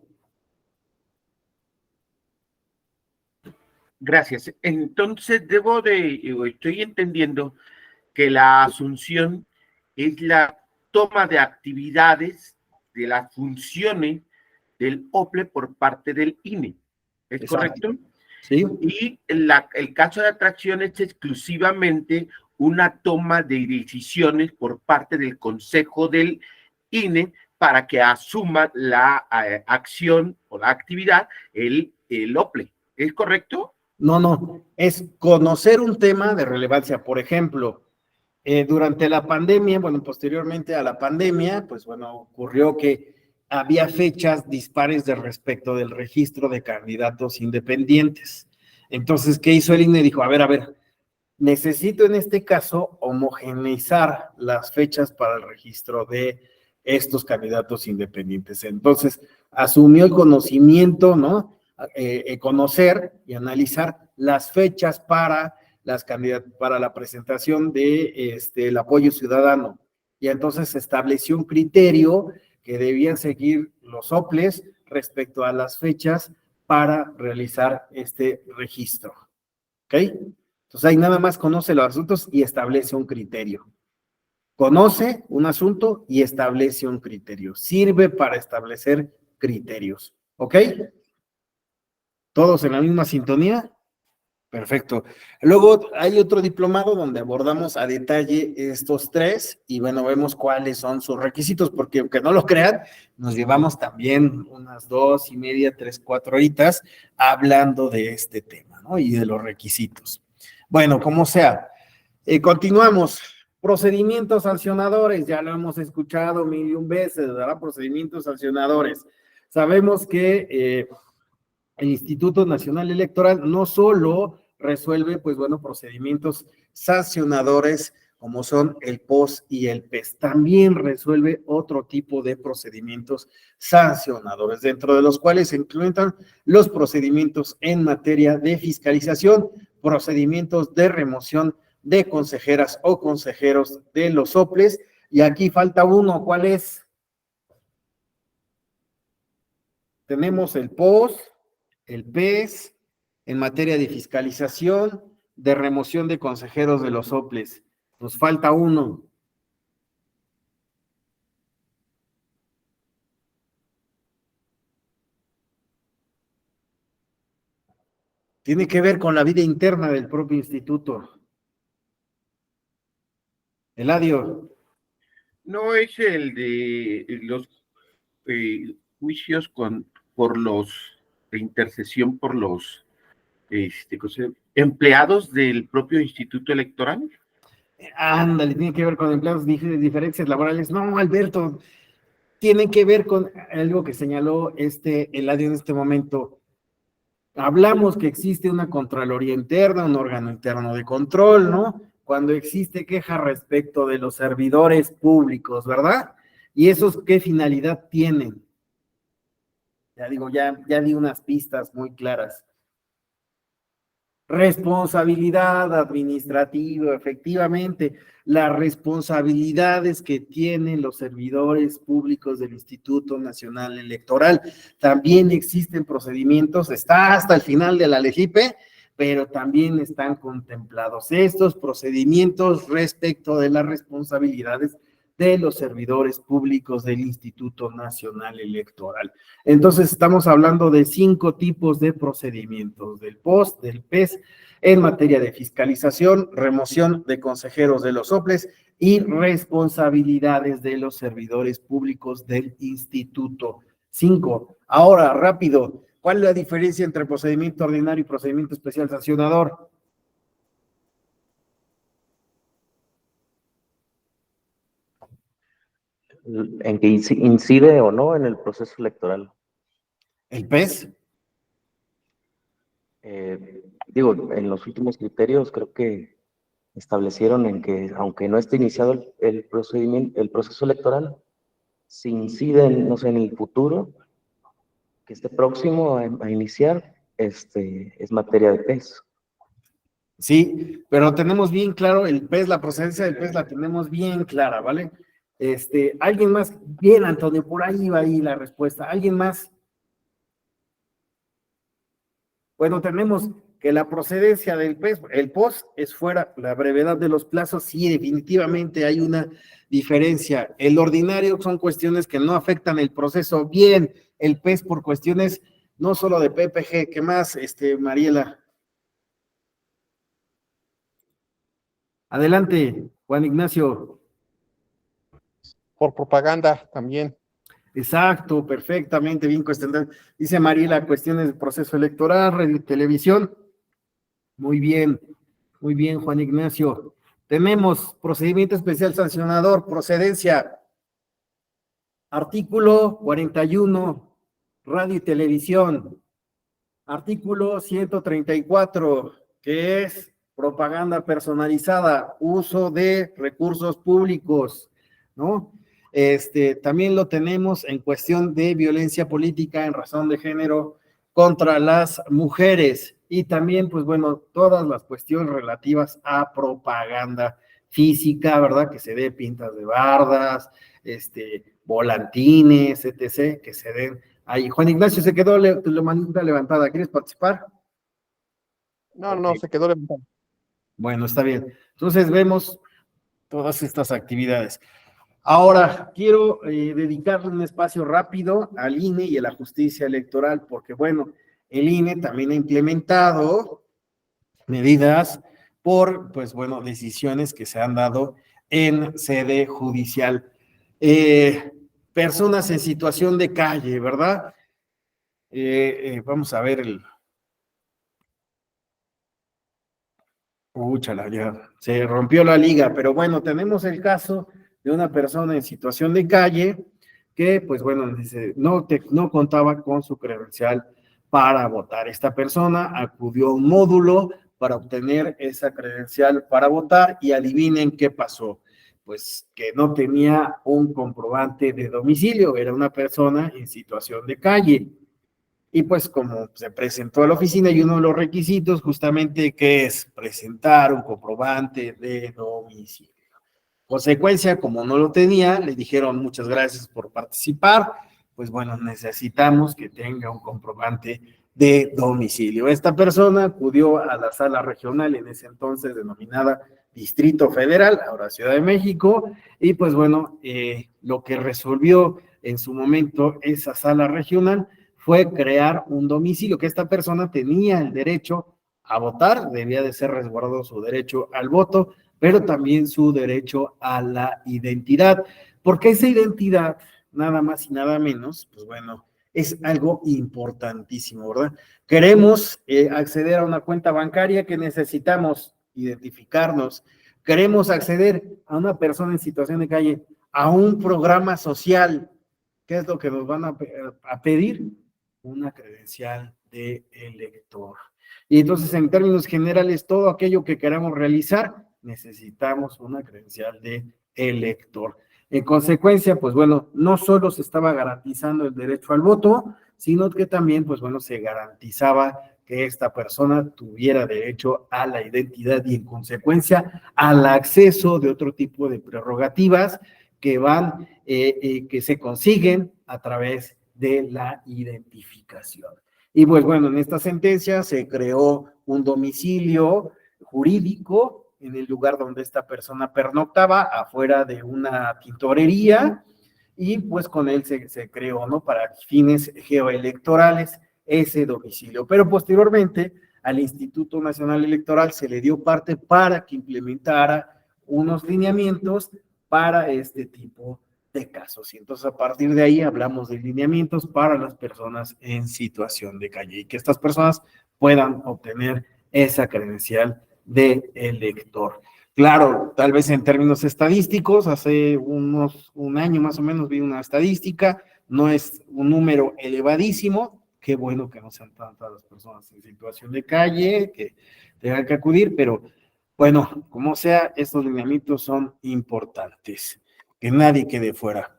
Speaker 2: Gracias. Entonces, estoy entendiendo que la asunción es la toma de actividades, de las funciones del OPLE por parte del INE. ¿Es
Speaker 1: Exacto.
Speaker 2: correcto?
Speaker 1: ¿Sí?
Speaker 2: Y el caso de atracción es exclusivamente una toma de decisiones por parte del Consejo del INE para que asuma la acción o la actividad el OPLE. ¿Es correcto?
Speaker 1: No, no, es conocer un tema de relevancia. Por ejemplo, durante la pandemia, bueno, posteriormente a la pandemia, pues bueno, ocurrió que había fechas dispares de respecto del registro de candidatos independientes. Entonces, ¿qué hizo el INE? Dijo, a ver, necesito en este caso homogeneizar las fechas para el registro de estos candidatos independientes. Entonces, asumió el conocimiento, ¿no? Conocer y analizar las fechas para para la presentación de el apoyo ciudadano. Y entonces se estableció un criterio que debían seguir los OPLES respecto a las fechas para realizar este registro. ¿Ok? Entonces ahí nada más conoce los asuntos y establece un criterio. Conoce un asunto y establece un criterio. Sirve para establecer criterios. ¿Ok? ¿Todos en la misma sintonía? Perfecto. Luego hay otro diplomado donde abordamos a detalle estos tres y bueno, vemos cuáles son sus requisitos, porque aunque no lo crean, nos llevamos también unas 2:30, 3, 4 horitas hablando de este tema, ¿no? Y de los requisitos. Bueno, como sea, continuamos. Procedimientos sancionadores, ya lo hemos escuchado 1,000,000 veces, ¿verdad? Procedimientos sancionadores. Sabemos que el Instituto Nacional Electoral no solo resuelve, pues bueno, procedimientos sancionadores como son el POS y el PES, también resuelve otro tipo de procedimientos sancionadores, dentro de los cuales se incluyen los procedimientos en materia de fiscalización, procedimientos de remoción de consejeras o consejeros de los OPLES, y aquí falta uno, ¿cuál es? Tenemos el POS, el PES, en materia de fiscalización, de remoción de consejeros de los OPLES. Nos falta uno. Tiene que ver con la vida interna del propio instituto. Eladio.
Speaker 2: No es el de los juicios de intercesión por los empleados del propio Instituto Electoral.
Speaker 1: Ándale, tiene que ver con empleados diferencias laborales. No, Alberto, tiene que ver con algo que señaló Eladio en este momento. Hablamos que existe una Contraloría interna, un órgano interno de control, ¿no? Cuando existe queja respecto de los servidores públicos, ¿verdad? ¿Y esos qué finalidad tienen? Ya digo, ya di unas pistas muy claras. Responsabilidad administrativa, efectivamente, las responsabilidades que tienen los servidores públicos del Instituto Nacional Electoral. También existen procedimientos, está hasta el final de la LEGIPE, pero también están contemplados estos procedimientos respecto de las responsabilidades de los servidores públicos del Instituto Nacional Electoral. Entonces, estamos hablando de 5 tipos de procedimientos, del POS, del PES, en materia de fiscalización, remoción de consejeros de los OPLES y responsabilidades de los servidores públicos del instituto. 5. Ahora, rápido, ¿cuál es la diferencia entre procedimiento ordinario y procedimiento especial sancionador?
Speaker 5: En que incide o no en el proceso electoral.
Speaker 1: ¿El PES?
Speaker 5: Digo, en los últimos criterios creo que establecieron en que, aunque no esté iniciado el procedimiento, el proceso electoral, si incide en, no sé, en el futuro, que esté próximo a iniciar, es materia de PES.
Speaker 1: Sí, pero tenemos bien claro el PES, la procedencia del PES la tenemos bien clara, ¿vale? ¿Alguien más? Bien, Antonio, por ahí va ahí la respuesta. ¿Alguien más? Bueno, tenemos que la procedencia del PES, el POS es fuera, la brevedad de los plazos, sí, definitivamente hay una diferencia. El ordinario son cuestiones que no afectan el proceso, bien, el PES por cuestiones no solo de PPG, ¿qué más, Mariela? Adelante, Juan Ignacio.
Speaker 7: Por propaganda también.
Speaker 1: Exacto, perfectamente bien cuestionado. Dice Mariela, cuestiones de proceso electoral, radio y televisión. Muy bien, Juan Ignacio. Tenemos procedimiento especial sancionador, procedencia. Artículo 41, radio y televisión. Artículo 134, que es propaganda personalizada, uso de recursos públicos, ¿no? También lo tenemos en cuestión de violencia política en razón de género contra las mujeres y también, pues bueno, todas las cuestiones relativas a propaganda física, ¿verdad? Que se dé pintas de bardas, volantines, etc., que se den ahí. Juan Ignacio, se quedó la manita levantada. ¿Quieres participar?
Speaker 7: No, se quedó levantado.
Speaker 1: Bueno, está bien. Entonces vemos todas estas actividades. Ahora, quiero dedicarle un espacio rápido al INE y a la justicia electoral, porque bueno, el INE también ha implementado medidas por, pues bueno, decisiones que se han dado en sede judicial. Personas en situación de calle, ¿verdad? Vamos a ver el... Úchala, ya se rompió la liga, pero bueno, tenemos el caso de una persona en situación de calle que, pues bueno, no contaba con su credencial para votar. Esta persona acudió a un módulo para obtener esa credencial para votar y adivinen qué pasó. Pues que no tenía un comprobante de domicilio, era una persona en situación de calle. Y pues como se presentó a la oficina y uno de los requisitos justamente que es presentar un comprobante de domicilio. Consecuencia, como no lo tenía, le dijeron muchas gracias por participar, pues bueno, necesitamos que tenga un comprobante de domicilio. Esta persona acudió a la sala regional en ese entonces denominada Distrito Federal, ahora Ciudad de México, y pues bueno, lo que resolvió en su momento esa sala regional fue crear un domicilio, que esta persona tenía el derecho a votar, debía de ser resguardado su derecho al voto, pero también su derecho a la identidad, porque esa identidad, nada más y nada menos, pues bueno, es algo importantísimo, ¿verdad? Queremos acceder a una cuenta bancaria que necesitamos identificarnos, queremos acceder a una persona en situación de calle, a un programa social, ¿qué es lo que nos van a pedir? Una credencial de elector. Y entonces, en términos generales, todo aquello que queramos realizar, necesitamos una credencial de elector. En consecuencia, pues bueno, no solo se estaba garantizando el derecho al voto, sino que también, pues bueno, se garantizaba que esta persona tuviera derecho a la identidad y en consecuencia al acceso de otro tipo de prerrogativas que van, que se consiguen a través de la identificación. Y pues bueno, en esta sentencia se creó un domicilio jurídico en el lugar donde esta persona pernoctaba, afuera de una tintorería, y pues con él se creó, ¿no? Para fines geoelectorales ese domicilio. Pero posteriormente al Instituto Nacional Electoral se le dio parte para que implementara unos lineamientos para este tipo de casos. Y entonces a partir de ahí hablamos de lineamientos para las personas en situación de calle y que estas personas puedan obtener esa credencial de elector. Claro, tal vez en términos estadísticos, hace un año más o menos vi una estadística, no es un número elevadísimo, qué bueno que no sean tantas las personas en situación de calle, que tengan que acudir, pero bueno, como sea, estos lineamientos son importantes, que nadie quede fuera.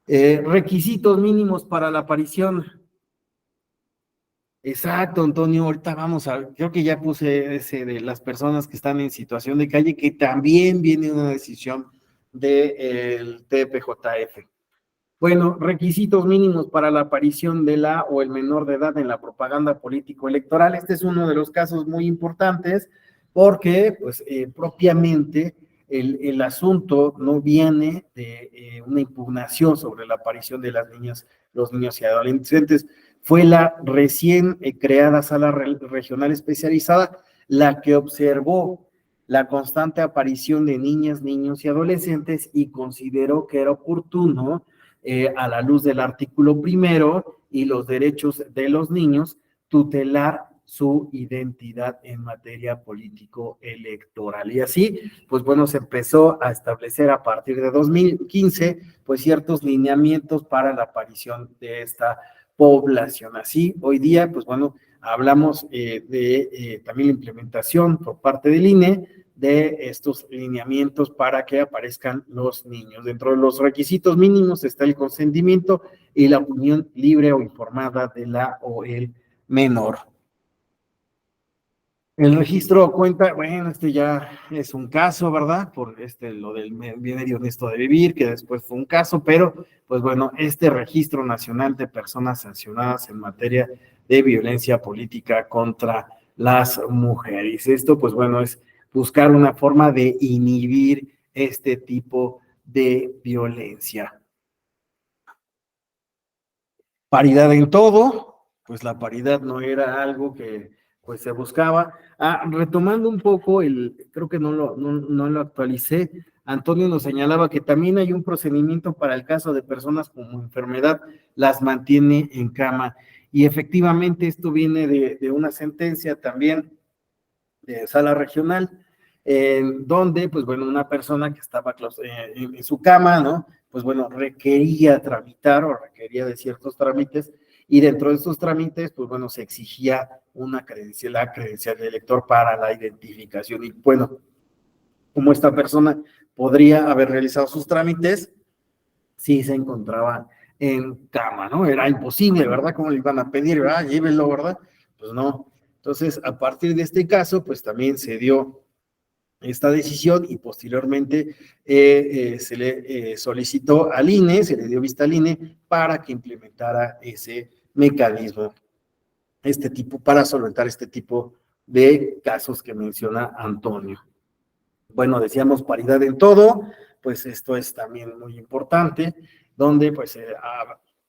Speaker 1: Requisitos mínimos para la aparición. Exacto, Antonio, ahorita vamos a, creo que ya puse ese de las personas que están en situación de calle, que también viene una decisión del TPJF. Bueno, requisitos mínimos para la aparición de la o el menor de edad en la propaganda político-electoral. Este es uno de los casos muy importantes porque, pues, propiamente el asunto no viene de una impugnación sobre la aparición de las niñas, los niños y adolescentes. Fue la recién creada sala regional especializada la que observó la constante aparición de niñas, niños y adolescentes y consideró que era oportuno, a la luz del artículo 1 y los derechos de los niños, tutelar su identidad en materia político-electoral. Y así, pues bueno, se empezó a establecer a partir de 2015, pues ciertos lineamientos para la aparición de esta población. Así, hoy día, pues bueno, hablamos de también la implementación por parte del INE de estos lineamientos para que aparezcan los niños. Dentro de los requisitos mínimos está el consentimiento y la opinión libre o informada de la o el menor. El registro cuenta, bueno, este ya es un caso, ¿verdad? Por lo del medio honesto de vivir, que después fue un caso, pero, pues bueno, este registro nacional de personas sancionadas en materia de violencia política contra las mujeres. Esto, pues bueno, es buscar una forma de inhibir este tipo de violencia. Paridad en todo, pues la paridad no era algo que pues se buscaba. Retomando un poco, creo que no lo actualicé, Antonio nos señalaba que también hay un procedimiento para el caso de personas con enfermedad, las mantiene en cama, y efectivamente esto viene de una sentencia también de sala regional, donde, pues bueno, una persona que estaba en su cama, ¿no? Pues bueno, requería tramitar o requería de ciertos trámites, y dentro de esos trámites, pues bueno, se exigía una credencial, la credencial de elector para la identificación. Y bueno, como esta persona podría haber realizado sus trámites si se encontraba en cama, ¿no? Era imposible, ¿verdad? ¿Cómo le iban a pedir? Llévelo, ¿verdad? Pues no. Entonces, a partir de este caso, pues también se dio esta decisión y posteriormente se le solicitó al INE, se le dio vista al INE para que implementara ese mecanismo, para solventar este tipo de casos que menciona Antonio. Bueno, decíamos paridad en todo, pues esto es también muy importante, donde pues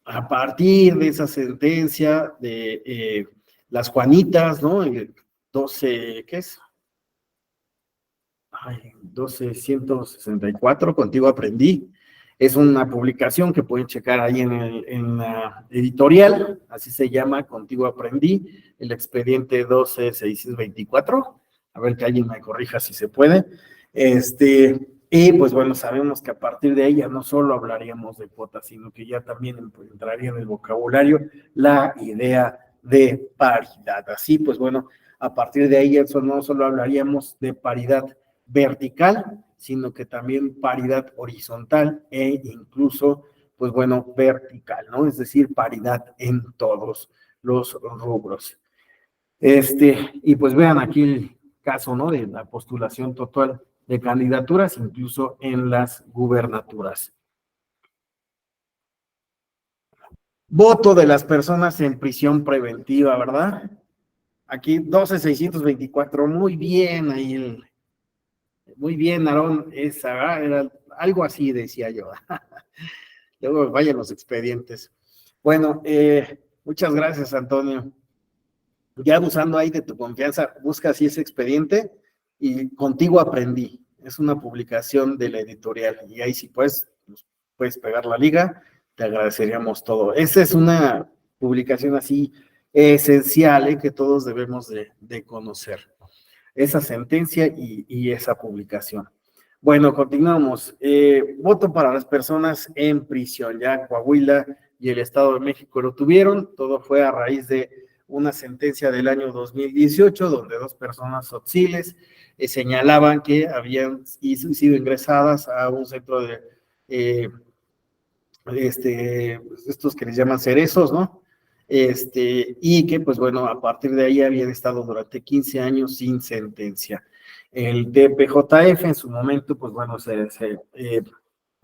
Speaker 1: a partir de esa sentencia de las Juanitas, ¿no? El 12, ¿qué es? 1264, Contigo Aprendí. Es una publicación que pueden checar ahí en la editorial, así se llama, Contigo Aprendí, el expediente 12624, a ver que alguien me corrija si se puede. Y pues bueno, sabemos que a partir de ella no solo hablaríamos de cuotas, sino que ya también entraría en el vocabulario la idea de paridad. Así, pues bueno, a partir de ahí eso no solo hablaríamos de paridad vertical, sino que también paridad horizontal e incluso, pues bueno, vertical, ¿no? Es decir, paridad en todos los rubros. Y pues vean aquí el caso, ¿no? De la postulación total de candidaturas, incluso en las gubernaturas. Voto de las personas en prisión preventiva, ¿verdad? Aquí 12,624, muy bien ahí muy bien, Aarón, era algo así, decía yo. Luego vayan los expedientes. Bueno, muchas gracias, Antonio. Ya abusando ahí de tu confianza, busca así ese expediente y Contigo Aprendí. Es una publicación de la editorial y ahí sí puedes pegar la liga, te agradeceríamos todo. Esa es una publicación así esencial que todos debemos de conocer. Esa sentencia y esa publicación. Bueno, continuamos. Voto para las personas en prisión. Ya Coahuila y el Estado de México lo tuvieron. Todo fue a raíz de una sentencia del año 2018, donde dos personas sotziles señalaban que habían sido ingresadas a un centro de estos que les llaman cerezos, ¿no? Y que, pues bueno, a partir de ahí habían estado durante 15 años sin sentencia. El DPJF en su momento, pues bueno,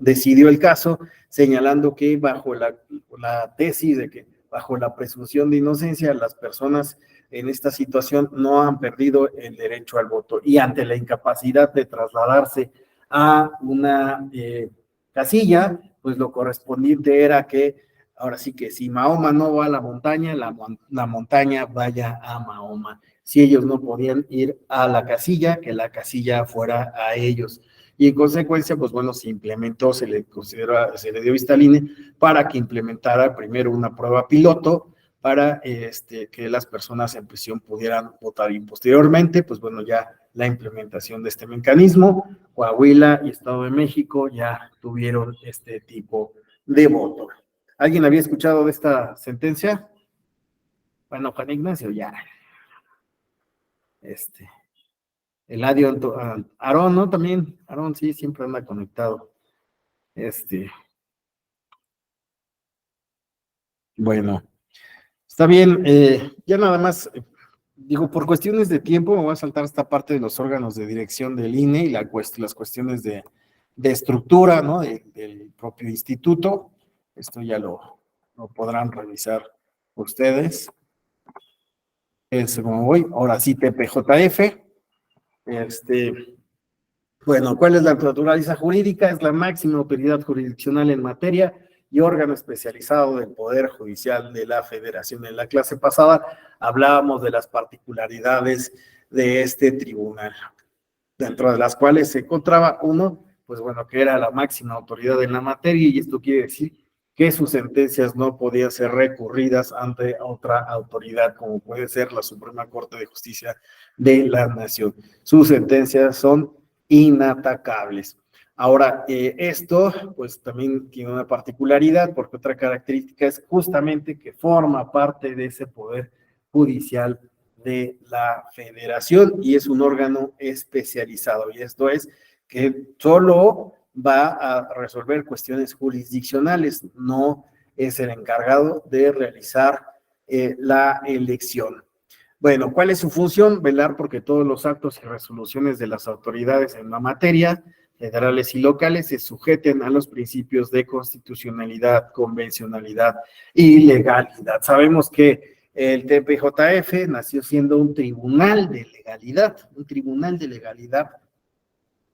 Speaker 1: decidió el caso, señalando que bajo la tesis de que bajo la presunción de inocencia, las personas en esta situación no han perdido el derecho al voto y ante la incapacidad de trasladarse a una casilla, pues lo correspondiente era que ahora sí que si Mahoma no va a la montaña, la montaña vaya a Mahoma. Si ellos no podían ir a la casilla, que la casilla fuera a ellos. Y en consecuencia, pues bueno, se implementó, se le dio vista al INE para que implementara primero una prueba piloto para que las personas en prisión pudieran votar. Y posteriormente, pues bueno, ya la implementación de este mecanismo, Coahuila y Estado de México ya tuvieron este tipo de voto. ¿Alguien había escuchado de esta sentencia? Bueno, Juan Ignacio, ya. Eladio, Aarón, ¿no? También, Aarón, sí, siempre anda conectado. Bueno, está bien, ya nada más, digo, por cuestiones de tiempo, me voy a saltar esta parte de los órganos de dirección del INE y las cuestiones de estructura, ¿no? Del propio instituto. Esto ya lo podrán revisar ustedes. Como voy, ahora sí, TPJF. Bueno, ¿cuál es la naturaleza jurídica? Es la máxima autoridad jurisdiccional en materia y órgano especializado del Poder Judicial de la Federación. En la clase pasada hablábamos de las particularidades de este tribunal, dentro de las cuales se encontraba uno, pues bueno, que era la máxima autoridad en la materia, y esto quiere decir que sus sentencias no podían ser recurridas ante otra autoridad, como puede ser la Suprema Corte de Justicia de la Nación. Sus sentencias son inatacables. Ahora, esto pues también tiene una particularidad, porque otra característica es justamente que forma parte de ese poder judicial de la Federación y es un órgano especializado, y esto es que solo va a resolver cuestiones jurisdiccionales, no es el encargado de realizar la elección. Bueno, ¿cuál es su función? Velar porque todos los actos y resoluciones de las autoridades en la materia, federales y locales, se sujeten a los principios de constitucionalidad, convencionalidad y legalidad. Sabemos que el TPJF nació siendo un tribunal de legalidad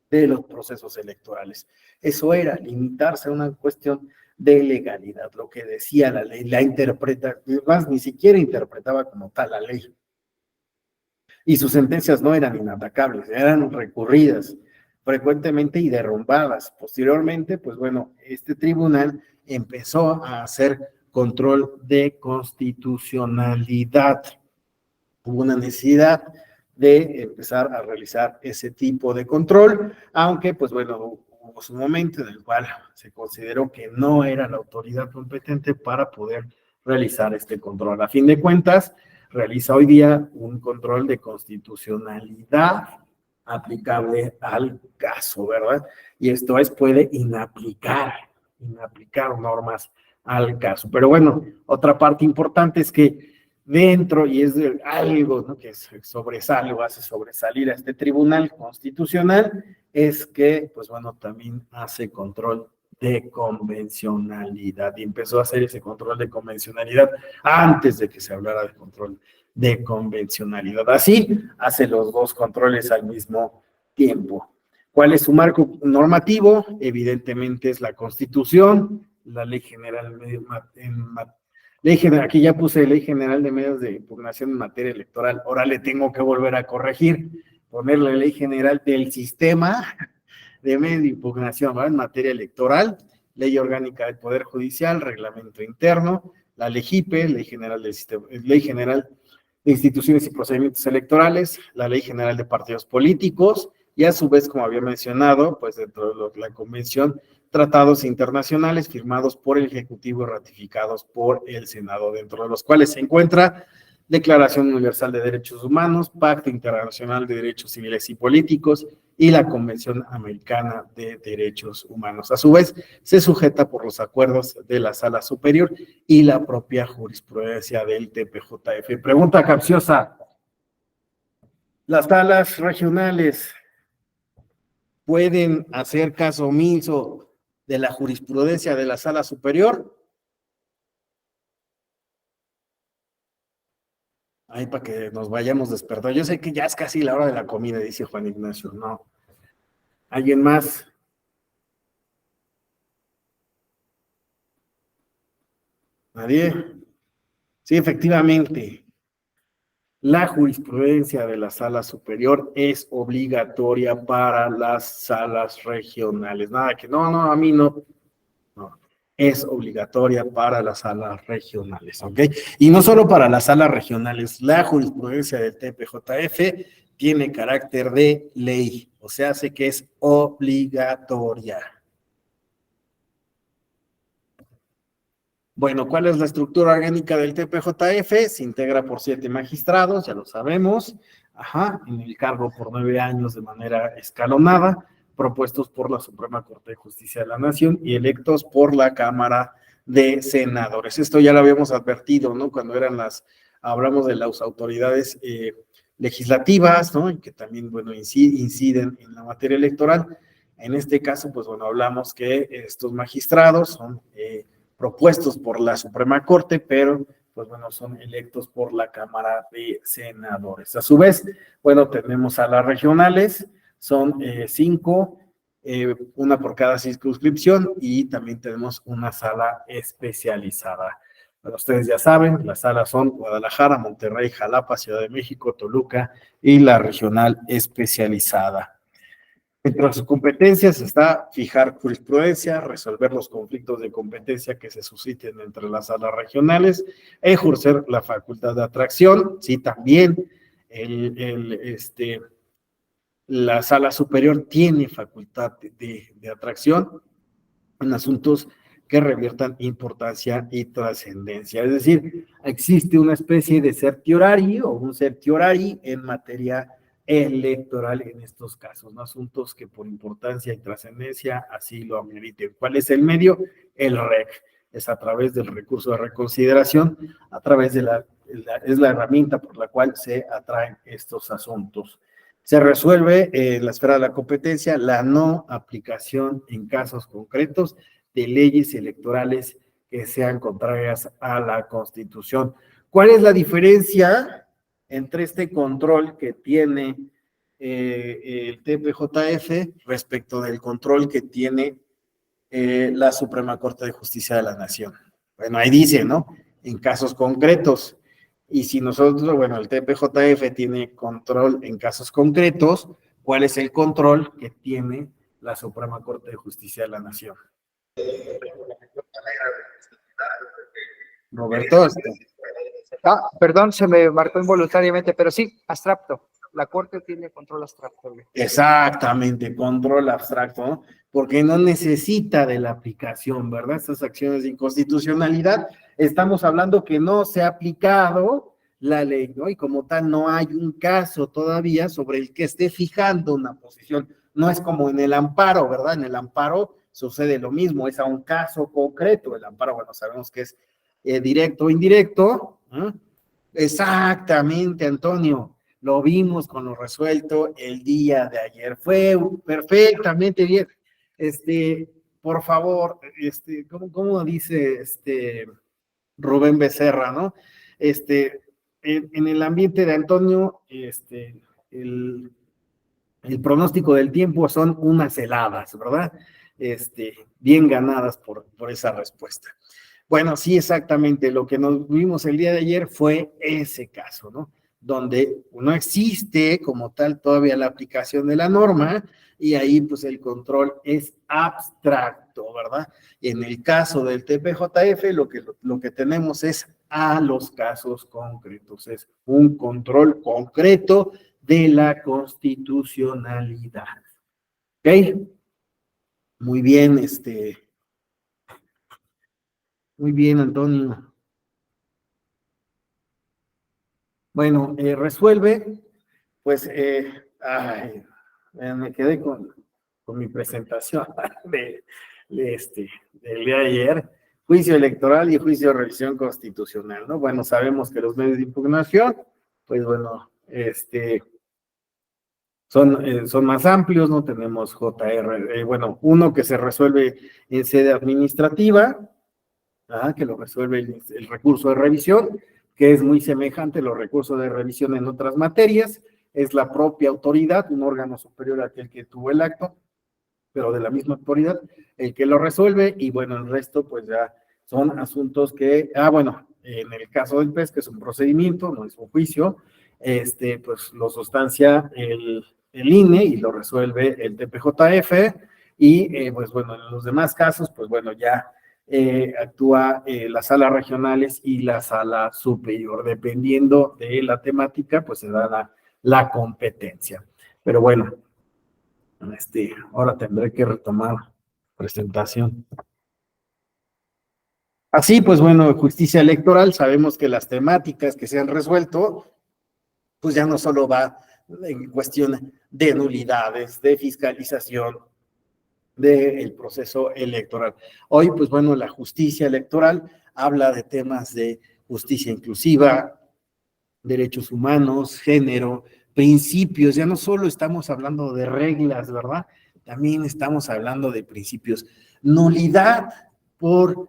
Speaker 1: de los procesos electorales. Eso era, limitarse a una cuestión de legalidad, lo que decía la ley, la interpreta, más ni siquiera interpretaba como tal la ley. Y sus sentencias no eran inatacables, eran recurridas frecuentemente y derrumbadas. Posteriormente, pues bueno, este tribunal empezó a hacer control de constitucionalidad. Hubo una necesidad de empezar a realizar ese tipo de control, aunque pues bueno, hubo su momento en el cual se consideró que no era la autoridad competente para poder realizar este control. A fin de cuentas, realiza hoy día un control de constitucionalidad aplicable al caso, ¿verdad? Y esto es, puede inaplicar normas al caso. Pero bueno, otra parte importante es que dentro, y es de algo, ¿no?, que sobresale o hace sobresalir a este tribunal constitucional, es que, pues bueno, también hace control de convencionalidad, y empezó a hacer ese control de convencionalidad antes de que se hablara de control de convencionalidad. Así, hace los dos controles al mismo tiempo. ¿Cuál es su marco normativo? Evidentemente es la Constitución, la Ley General aquí ya puse Ley General de Medios de Impugnación en materia electoral, ahora le tengo que volver a corregir, ponerle Ley General del Sistema de Medios de Impugnación, ¿verdad?, en materia electoral, Ley Orgánica del Poder Judicial, Reglamento Interno, la LEGIPE, Ley General de Instituciones y Procedimientos Electorales, la Ley General de Partidos Políticos, y a su vez, como había mencionado, pues dentro de la Convención, tratados internacionales firmados por el Ejecutivo y ratificados por el Senado, dentro de los cuales se encuentra Declaración Universal de Derechos Humanos, Pacto Internacional de Derechos Civiles y Políticos y la Convención Americana de Derechos Humanos. A su vez, se sujeta por los acuerdos de la Sala Superior y la propia jurisprudencia del TPJF. Pregunta capciosa: ¿las salas regionales pueden hacer caso omiso de la jurisprudencia de la Sala Superior. Ahí para que nos vayamos despertando. Yo sé que ya es casi la hora de la comida, dice Juan Ignacio. No. ¿Alguien más? ¿Nadie? Sí, efectivamente. La jurisprudencia de la Sala Superior es obligatoria para las salas regionales. Nada que no, a mí no. No, es obligatoria para las salas regionales, ¿ok? Y no solo para las salas regionales, la jurisprudencia del TPJF tiene carácter de ley, o sea, hace que es obligatoria. Bueno, ¿cuál es la estructura orgánica del TPJF? Se integra por 7 magistrados, ya lo sabemos, en el cargo por 9 años de manera escalonada, propuestos por la Suprema Corte de Justicia de la Nación y electos por la Cámara de Senadores. Esto ya lo habíamos advertido, ¿no? Cuando hablamos de las autoridades legislativas, ¿no? Y que también, bueno, inciden en la materia electoral. En este caso, pues, bueno, hablamos que estos magistrados son propuestos por la Suprema Corte, pero pues bueno, son electos por la Cámara de Senadores. A su vez, bueno, tenemos a las regionales, son 5, una por cada circunscripción, y también tenemos una sala especializada. Bueno, ustedes ya saben, las salas son Guadalajara, Monterrey, Jalapa, Ciudad de México, Toluca y la regional especializada. Entre sus competencias está fijar jurisprudencia, resolver los conflictos de competencia que se susciten entre las salas regionales, ejercer la facultad de atracción, sí, también la sala superior tiene facultad de atracción en asuntos que reviertan importancia y trascendencia. Es decir, existe una especie de certiorari o un certiorari en materia electoral en estos casos, ¿no? Asuntos que por importancia y trascendencia así lo ameriten. ¿Cuál es el medio? El REC. Es a través del recurso de reconsideración, a través de es la herramienta por la cual se atraen estos asuntos. Se resuelve en la esfera de la competencia la no aplicación en casos concretos de leyes electorales que sean contrarias a la Constitución. ¿Cuál es la diferencia entre este control que tiene el TPJF respecto del control que tiene la Suprema Corte de Justicia de la Nación? Bueno, ahí dice, ¿no? En casos concretos. Y si nosotros, bueno, el TPJF tiene control en casos concretos, ¿cuál es el control que tiene la Suprema Corte de Justicia de la Nación? Roberto.
Speaker 3: Perdón, se me marcó involuntariamente, pero sí, abstracto. La Corte tiene control abstracto.
Speaker 1: Exactamente, control abstracto, ¿no? Porque no necesita de la aplicación, ¿verdad? Estas acciones de inconstitucionalidad, estamos hablando que no se ha aplicado la ley, ¿no? Y como tal, no hay un caso todavía sobre el que esté fijando una posición. No es como en el amparo, ¿verdad? En el amparo sucede lo mismo, es a un caso concreto. El amparo, bueno, sabemos que es directo o indirecto, ¿eh? Exactamente, Antonio. Lo vimos con lo resuelto el día de ayer. Fue perfectamente bien. Por favor, ¿cómo dice Rubén Becerra, ¿no? En el ambiente de Antonio, el pronóstico del tiempo son unas heladas, ¿verdad? Bien ganadas por esa respuesta. Bueno, sí, exactamente. Lo que nos vimos el día de ayer fue ese caso, ¿no? Donde no existe como tal todavía la aplicación de la norma y ahí pues el control es abstracto, ¿verdad? Y en el caso del TPJF lo que tenemos es a los casos concretos, es un control concreto de la constitucionalidad. ¿Ok? Muy bien, muy bien, Antonio. Bueno, resuelve, pues, me quedé con mi presentación del día de ayer, juicio electoral y juicio de revisión constitucional, ¿no? Bueno, sabemos que los medios de impugnación, pues bueno, son más amplios, ¿no? Tenemos JR, bueno, uno que se resuelve en sede administrativa, que lo resuelve el recurso de revisión, que es muy semejante a los recursos de revisión en otras materias, es la propia autoridad, un órgano superior a aquel que tuvo el acto, pero de la misma autoridad, el que lo resuelve, y bueno, el resto pues ya son asuntos que, bueno, en el caso del PES, que es un procedimiento, no es un juicio, pues lo sustancia el INE y lo resuelve el TPJF, y pues bueno, en los demás casos, pues bueno, ya actúa las salas regionales y la sala superior, dependiendo de la temática, pues se da la competencia. Pero bueno, ahora tendré que retomar presentación. Así, pues bueno, justicia electoral, sabemos que las temáticas que se han resuelto, pues ya no solo va en cuestión de nulidades, de fiscalización del proceso electoral. Hoy, pues bueno, la justicia electoral habla de temas de justicia inclusiva, derechos humanos, género, principios, ya no solo estamos hablando de reglas, ¿verdad? También estamos hablando de principios. Nulidad por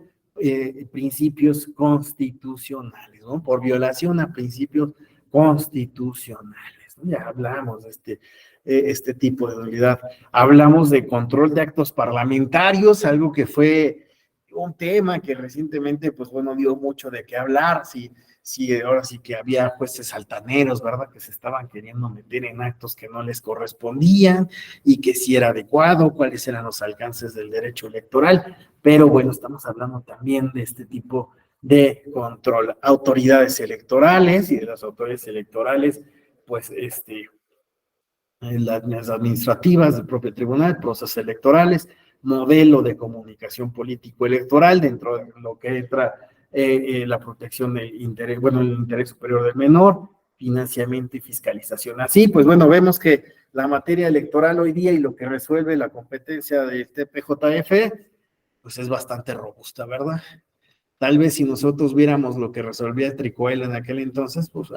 Speaker 1: principios constitucionales, ¿no? Por violación a principios constitucionales, ¿no? Ya hablamos de este tipo de nulidad. Hablamos de control de actos parlamentarios, algo que fue un tema que recientemente, pues bueno, dio mucho de qué hablar, sí, ahora sí que había jueces altaneros, ¿verdad? Que se estaban queriendo meter en actos que no les correspondían y que si era adecuado, cuáles eran los alcances del derecho electoral, pero bueno, estamos hablando también de este tipo de control. Autoridades electorales, y de las autoridades electorales, pues las administrativas del propio tribunal, procesos electorales, modelo de comunicación político-electoral, dentro de lo que entra la protección del interés, bueno, el interés superior del menor, financiamiento y fiscalización. Así, pues bueno, vemos que la materia electoral hoy día y lo que resuelve la competencia del TPJF, pues es bastante robusta, ¿verdad? Tal vez si nosotros viéramos lo que resolvía Tricoel en aquel entonces, pues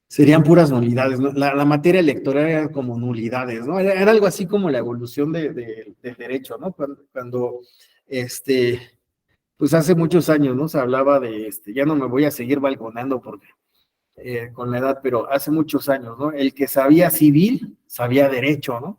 Speaker 1: serían puras nulidades, ¿no? La materia electoral era como nulidades, ¿no? Era algo así como la evolución del derecho, ¿no? Cuando pues hace muchos años, ¿no? Se hablaba de, ya no me voy a seguir balconando porque con la edad, pero hace muchos años, ¿no? El que sabía civil, sabía derecho, ¿no?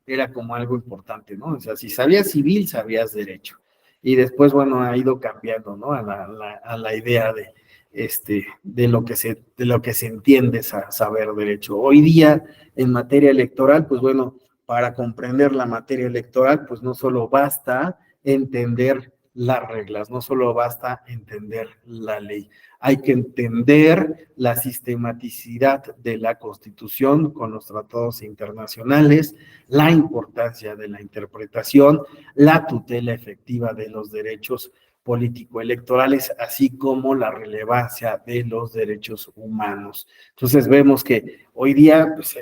Speaker 1: Era como algo importante, ¿no? O sea, si sabías civil, sabías derecho. Y después, bueno, ha ido cambiando, ¿no? A la idea de lo que se entiende saber derecho. Hoy día, en materia electoral, pues bueno, para comprender la materia electoral, pues no solo basta entender las reglas, no solo basta entender la ley, hay que entender la sistematicidad de la Constitución con los tratados internacionales, la importancia de la interpretación, la tutela efectiva de los derechos político-electorales, así como la relevancia de los derechos humanos. Entonces vemos que hoy día pues,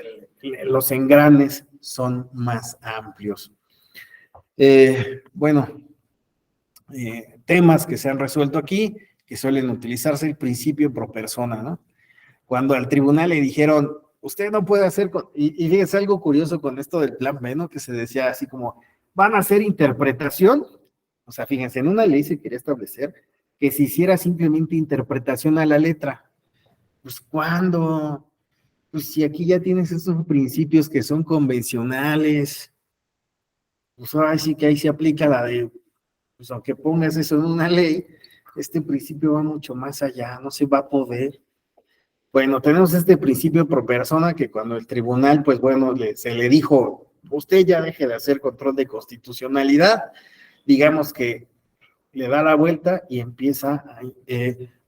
Speaker 1: los engranes son más amplios. Temas que se han resuelto aquí, que suelen utilizarse el principio pro persona, ¿no? Cuando al tribunal le dijeron, usted no puede hacer, y fíjense algo curioso con esto del plan B, ¿no? Que se decía así como, van a hacer interpretación, o sea, fíjense, en una ley se quería establecer que se hiciera simplemente interpretación a la letra. Pues, ¿cuándo? Pues si aquí ya tienes esos principios que son convencionales, pues ahora sí que ahí se aplica la de, pues aunque pongas eso en una ley, este principio va mucho más allá, no se va a poder. Bueno, tenemos este principio pro persona que cuando el tribunal, pues bueno, se le dijo, usted ya deje de hacer control de constitucionalidad, digamos que le da la vuelta y empieza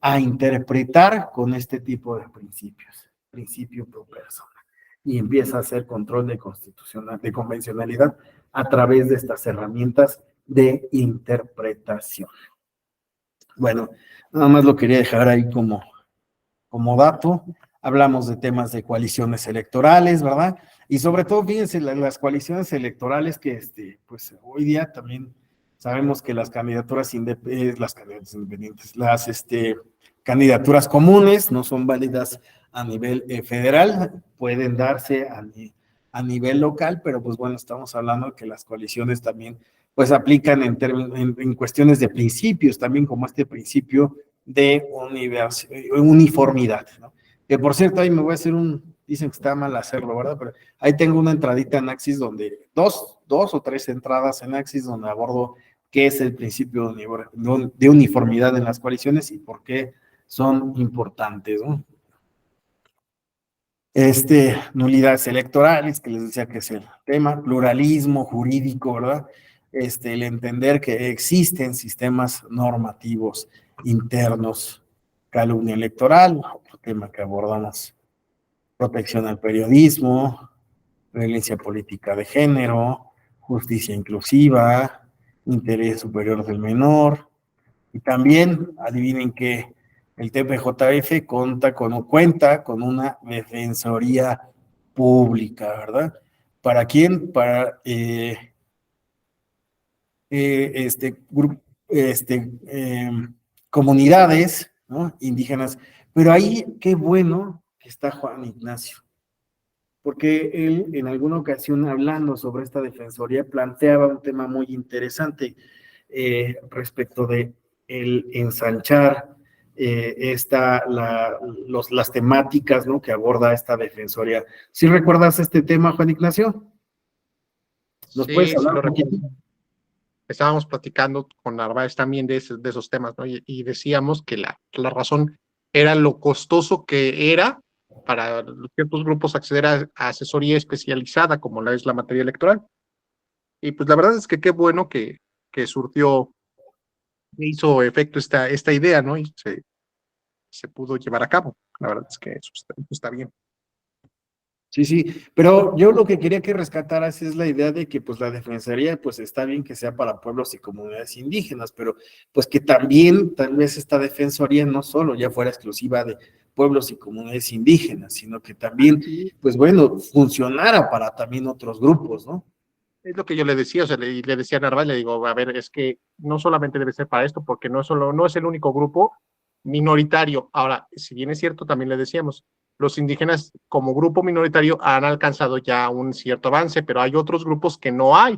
Speaker 1: a interpretar con este tipo de principios, principio pro persona, y empieza a hacer control de convencionalidad a través de estas herramientas de interpretación. Bueno, nada más lo quería dejar ahí como dato. Hablamos de temas de coaliciones electorales, ¿verdad? Y sobre todo, fíjense, las coaliciones electorales que, pues hoy día también sabemos que las candidaturas independientes, las candidaturas comunes no son válidas a nivel federal, pueden darse a nivel local, pero pues bueno, estamos hablando de que las coaliciones también pues aplican en cuestiones de principios, también como este principio de uniformidad, ¿no? Que por cierto, ahí me voy a hacer dicen que está mal hacerlo, ¿verdad? Pero ahí tengo una entradita en Axis donde, dos o tres entradas en Axis donde abordo qué es el principio de uniformidad en las coaliciones y por qué son importantes, ¿no? Nulidades electorales, que les decía que es el tema, pluralismo jurídico, ¿verdad? El entender que existen sistemas normativos internos, calumnia electoral, otro tema que abordamos, protección al periodismo, violencia política de género, justicia inclusiva, interés superior del menor, y también, adivinen que el TPJF cuenta con una defensoría pública, ¿verdad? ¿Para quién? Para comunidades, ¿no? Indígenas. Pero ahí, qué bueno que está Juan Ignacio, porque él en alguna ocasión hablando sobre esta defensoría planteaba un tema muy interesante respecto de el ensanchar las temáticas, ¿no?, que aborda esta defensoría. ¿Sí recuerdas este tema, Juan Ignacio? ¿Nos puedes hablar
Speaker 7: lo
Speaker 1: un poquito?
Speaker 7: recuerdo. Estábamos platicando con Narváez también de esos temas, ¿no? Y decíamos que la razón era lo costoso que era para ciertos grupos acceder a asesoría especializada, como la es la materia electoral. Y pues la verdad es que qué bueno que surtió, hizo efecto esta idea, ¿no? Y se pudo llevar a cabo. La verdad es que eso está bien.
Speaker 1: Sí, pero yo lo que quería que rescataras es la idea de que pues la defensoría pues está bien que sea para pueblos y comunidades indígenas, pero pues que también tal vez esta defensoría no solo ya fuera exclusiva de pueblos y comunidades indígenas, sino que también pues bueno, funcionara para también otros grupos, ¿no?
Speaker 7: Es lo que yo le decía, o sea, le decía a Narváez, le digo, a ver, es que no solamente debe ser para esto, porque no es el único grupo minoritario. Ahora, si bien es cierto, también le decíamos, los indígenas como grupo minoritario han alcanzado ya un cierto avance, pero hay otros grupos que no hay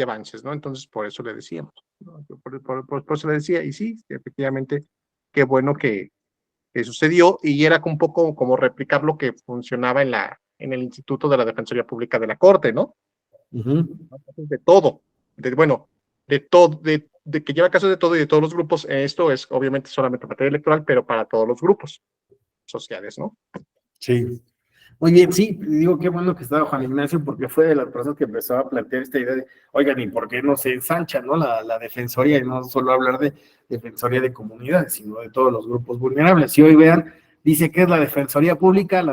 Speaker 7: avances, ¿no? Entonces, por eso le decíamos, ¿no? Por eso le decía, y sí, efectivamente, qué bueno que sucedió, y era un poco como replicar lo que funcionaba en el Instituto de la Defensoría Pública de la Corte, ¿no? De todo, de que lleva casos de todo y de todos los grupos. Esto es obviamente solamente materia electoral, pero para todos los grupos sociales, ¿no?
Speaker 1: Sí. Muy bien, sí, digo, qué bueno que estaba Juan Ignacio, porque fue de las personas que empezó a plantear esta idea de, oigan, ¿y por qué no se ensancha, no, la defensoría, y no solo hablar de defensoría de comunidades, sino de todos los grupos vulnerables? Y hoy vean, dice que es la defensoría pública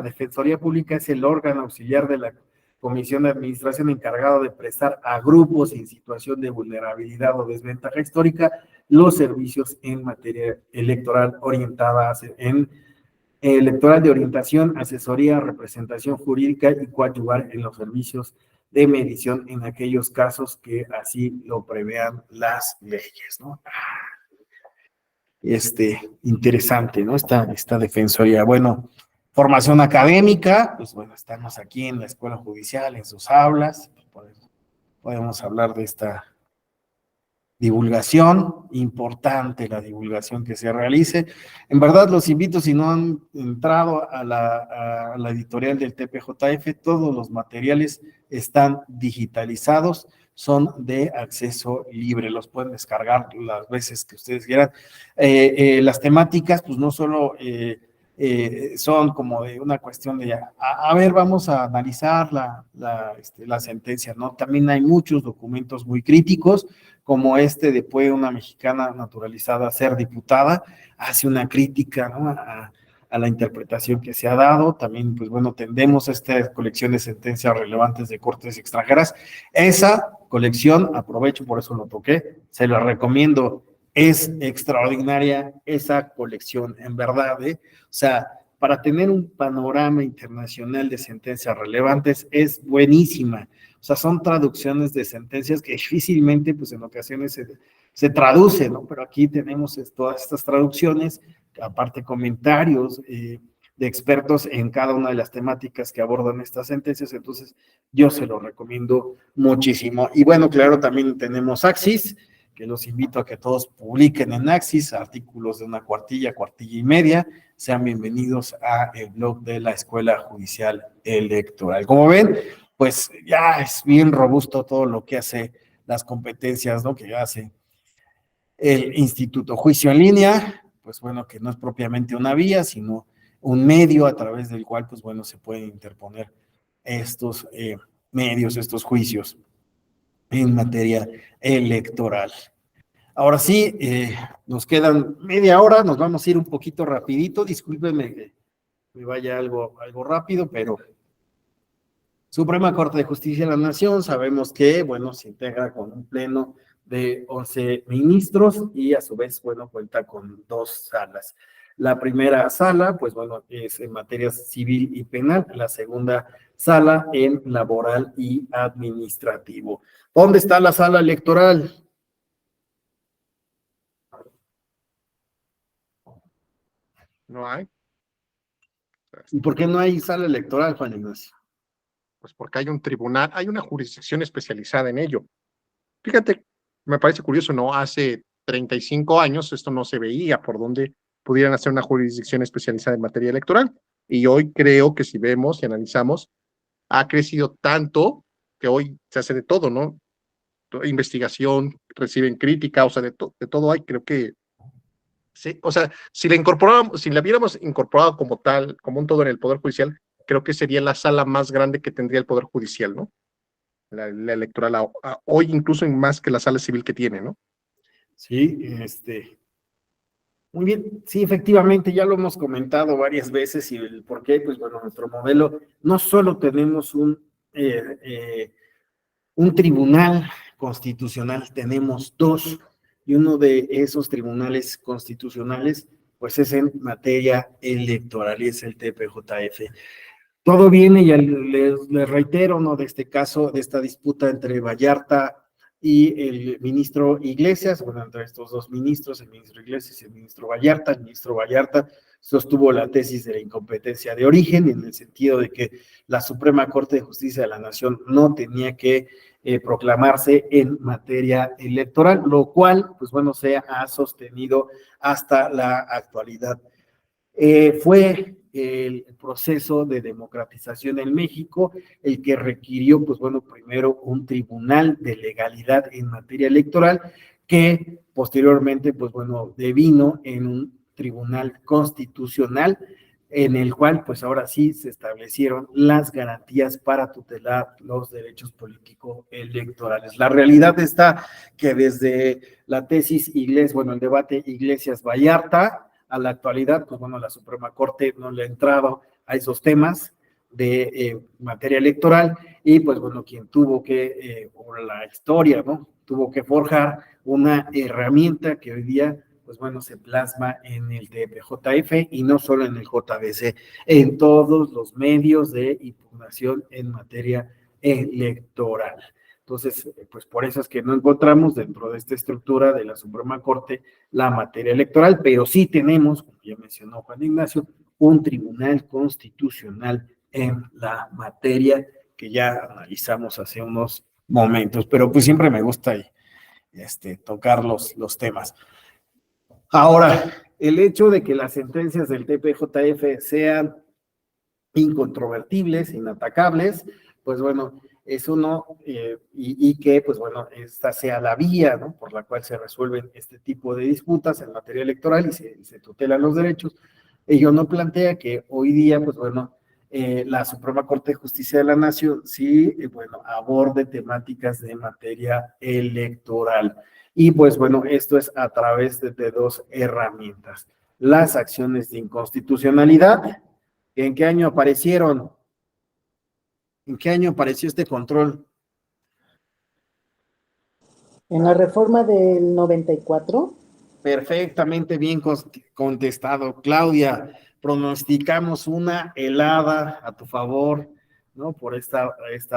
Speaker 1: es el órgano auxiliar de la Comisión de Administración encargado de prestar a grupos en situación de vulnerabilidad o desventaja histórica los servicios en materia electoral electoral de orientación, asesoría, representación jurídica y coadyuvar en los servicios de medición en aquellos casos que así lo prevean las leyes, ¿no? Interesante, ¿no? Esta defensoría. Bueno, formación académica, pues bueno, estamos aquí en la Escuela Judicial, en sus aulas, podemos hablar de esta divulgación, importante la divulgación que se realice. En verdad los invito, si no han entrado a la editorial del TPJF, todos los materiales están digitalizados, son de acceso libre, los pueden descargar las veces que ustedes quieran. Las temáticas, pues no solo son como de una cuestión de, a ver, vamos a analizar la sentencia, ¿no? También hay muchos documentos muy críticos, como de puede una mexicana naturalizada ser diputada, hace una crítica, ¿no?, a la interpretación que se ha dado. También, pues bueno, tendemos esta colección de sentencias relevantes de cortes extranjeras. Esa colección, aprovecho, por eso lo toqué, se lo recomiendo, es extraordinaria esa colección, en verdad, ¿eh? O sea, para tener un panorama internacional de sentencias relevantes es buenísima. O sea, son traducciones de sentencias que difícilmente, pues en ocasiones se traducen, ¿no? Pero aquí tenemos todas estas traducciones, aparte comentarios de de expertos en cada una de las temáticas que abordan estas sentencias, entonces yo se lo recomiendo muchísimo. Y bueno, claro, también tenemos Axis, que los invito a que todos publiquen en Axis artículos de una cuartilla, cuartilla y media. Sean bienvenidos a el blog de la Escuela Judicial Electoral. Como ven, pues ya es bien robusto todo lo que hace las competencias, ¿no? Que hace el Instituto. Juicio en línea, pues bueno, que no es propiamente una vía, sino un medio a través del cual, pues bueno, se pueden interponer estos medios, estos juicios en materia electoral. Ahora sí, nos quedan media hora, nos vamos a ir un poquito rapidito, discúlpenme que me vaya algo rápido, pero Suprema Corte de Justicia de la Nación, sabemos que, bueno, se integra con un pleno de 11 ministros y a su vez, bueno, cuenta con 2 salas. La primera sala, pues bueno, es en materia civil y penal, la segunda sala en laboral y administrativo. ¿Dónde está la sala electoral?
Speaker 7: No hay.
Speaker 1: ¿Y por qué no hay sala electoral, Juan Ignacio?
Speaker 7: Pues porque hay un tribunal, hay una jurisdicción especializada en ello. Fíjate, me parece curioso, ¿no? Hace 35 años esto no se veía por donde pudieran hacer una jurisdicción especializada en materia electoral. Y hoy creo que si vemos y analizamos, ha crecido tanto que hoy se hace de todo, ¿no? Investigación, reciben crítica, o sea, de todo hay, creo que sí, o sea, si la incorporáramos, si la hubiéramos incorporado como tal, como un todo en el Poder Judicial, creo que sería la sala más grande que tendría el Poder Judicial, ¿no? La electoral, hoy incluso en más que la sala civil que tiene, ¿no?
Speaker 1: Sí, muy bien, sí, efectivamente, ya lo hemos comentado varias veces y el por qué, pues bueno, nuestro modelo, no solo tenemos un tribunal constitucional, tenemos 2, y uno de esos tribunales constitucionales, pues es en materia electoral y es el TPJF. Todo viene, ya les reitero, ¿no? De este caso, de esta disputa entre Vallarta y el ministro Iglesias, bueno, entre estos 2 ministros, el ministro Iglesias y el ministro Vallarta sostuvo la tesis de la incompetencia de origen, en el sentido de que la Suprema Corte de Justicia de la Nación no tenía que proclamarse en materia electoral, lo cual, pues bueno, se ha sostenido hasta la actualidad. Fue el proceso de democratización en México el que requirió, pues bueno, primero un tribunal de legalidad en materia electoral que posteriormente, pues bueno, devino en un tribunal constitucional en el cual, pues ahora sí se establecieron las garantías para tutelar los derechos político-electorales. La realidad está que desde la tesis Iglesias, bueno, el debate Iglesias-Vallarta, a la actualidad, pues bueno, la Suprema Corte no le ha entrado a esos temas de materia electoral y pues bueno, quien tuvo que, por la historia, ¿no? Tuvo que forjar una herramienta que hoy día, pues bueno, se plasma en el TPJF y no solo en el JBC, en todos los medios de impugnación en materia electoral. Entonces, pues por eso es que no encontramos dentro de esta estructura de la Suprema Corte la materia electoral, pero sí tenemos, como ya mencionó Juan Ignacio, un tribunal constitucional en la materia que ya analizamos hace unos momentos, pero pues siempre me gusta tocar los temas. Ahora, el hecho de que las sentencias del TPJF sean incontrovertibles, inatacables, pues bueno, eso no, y que, pues bueno, esta sea la vía, ¿no? Por la cual se resuelven este tipo de disputas en materia electoral y se tutelan los derechos. Ello no plantea que hoy día, pues bueno, la Suprema Corte de Justicia de la Nación sí, bueno, aborde temáticas de materia electoral. Y pues bueno, esto es a través de 2 herramientas. Las acciones de inconstitucionalidad. ¿En qué año aparecieron? ¿En qué año apareció este control?
Speaker 8: En la reforma del 94.
Speaker 1: Perfectamente bien contestado, Claudia. Pronosticamos una helada a tu favor, ¿no? Por esta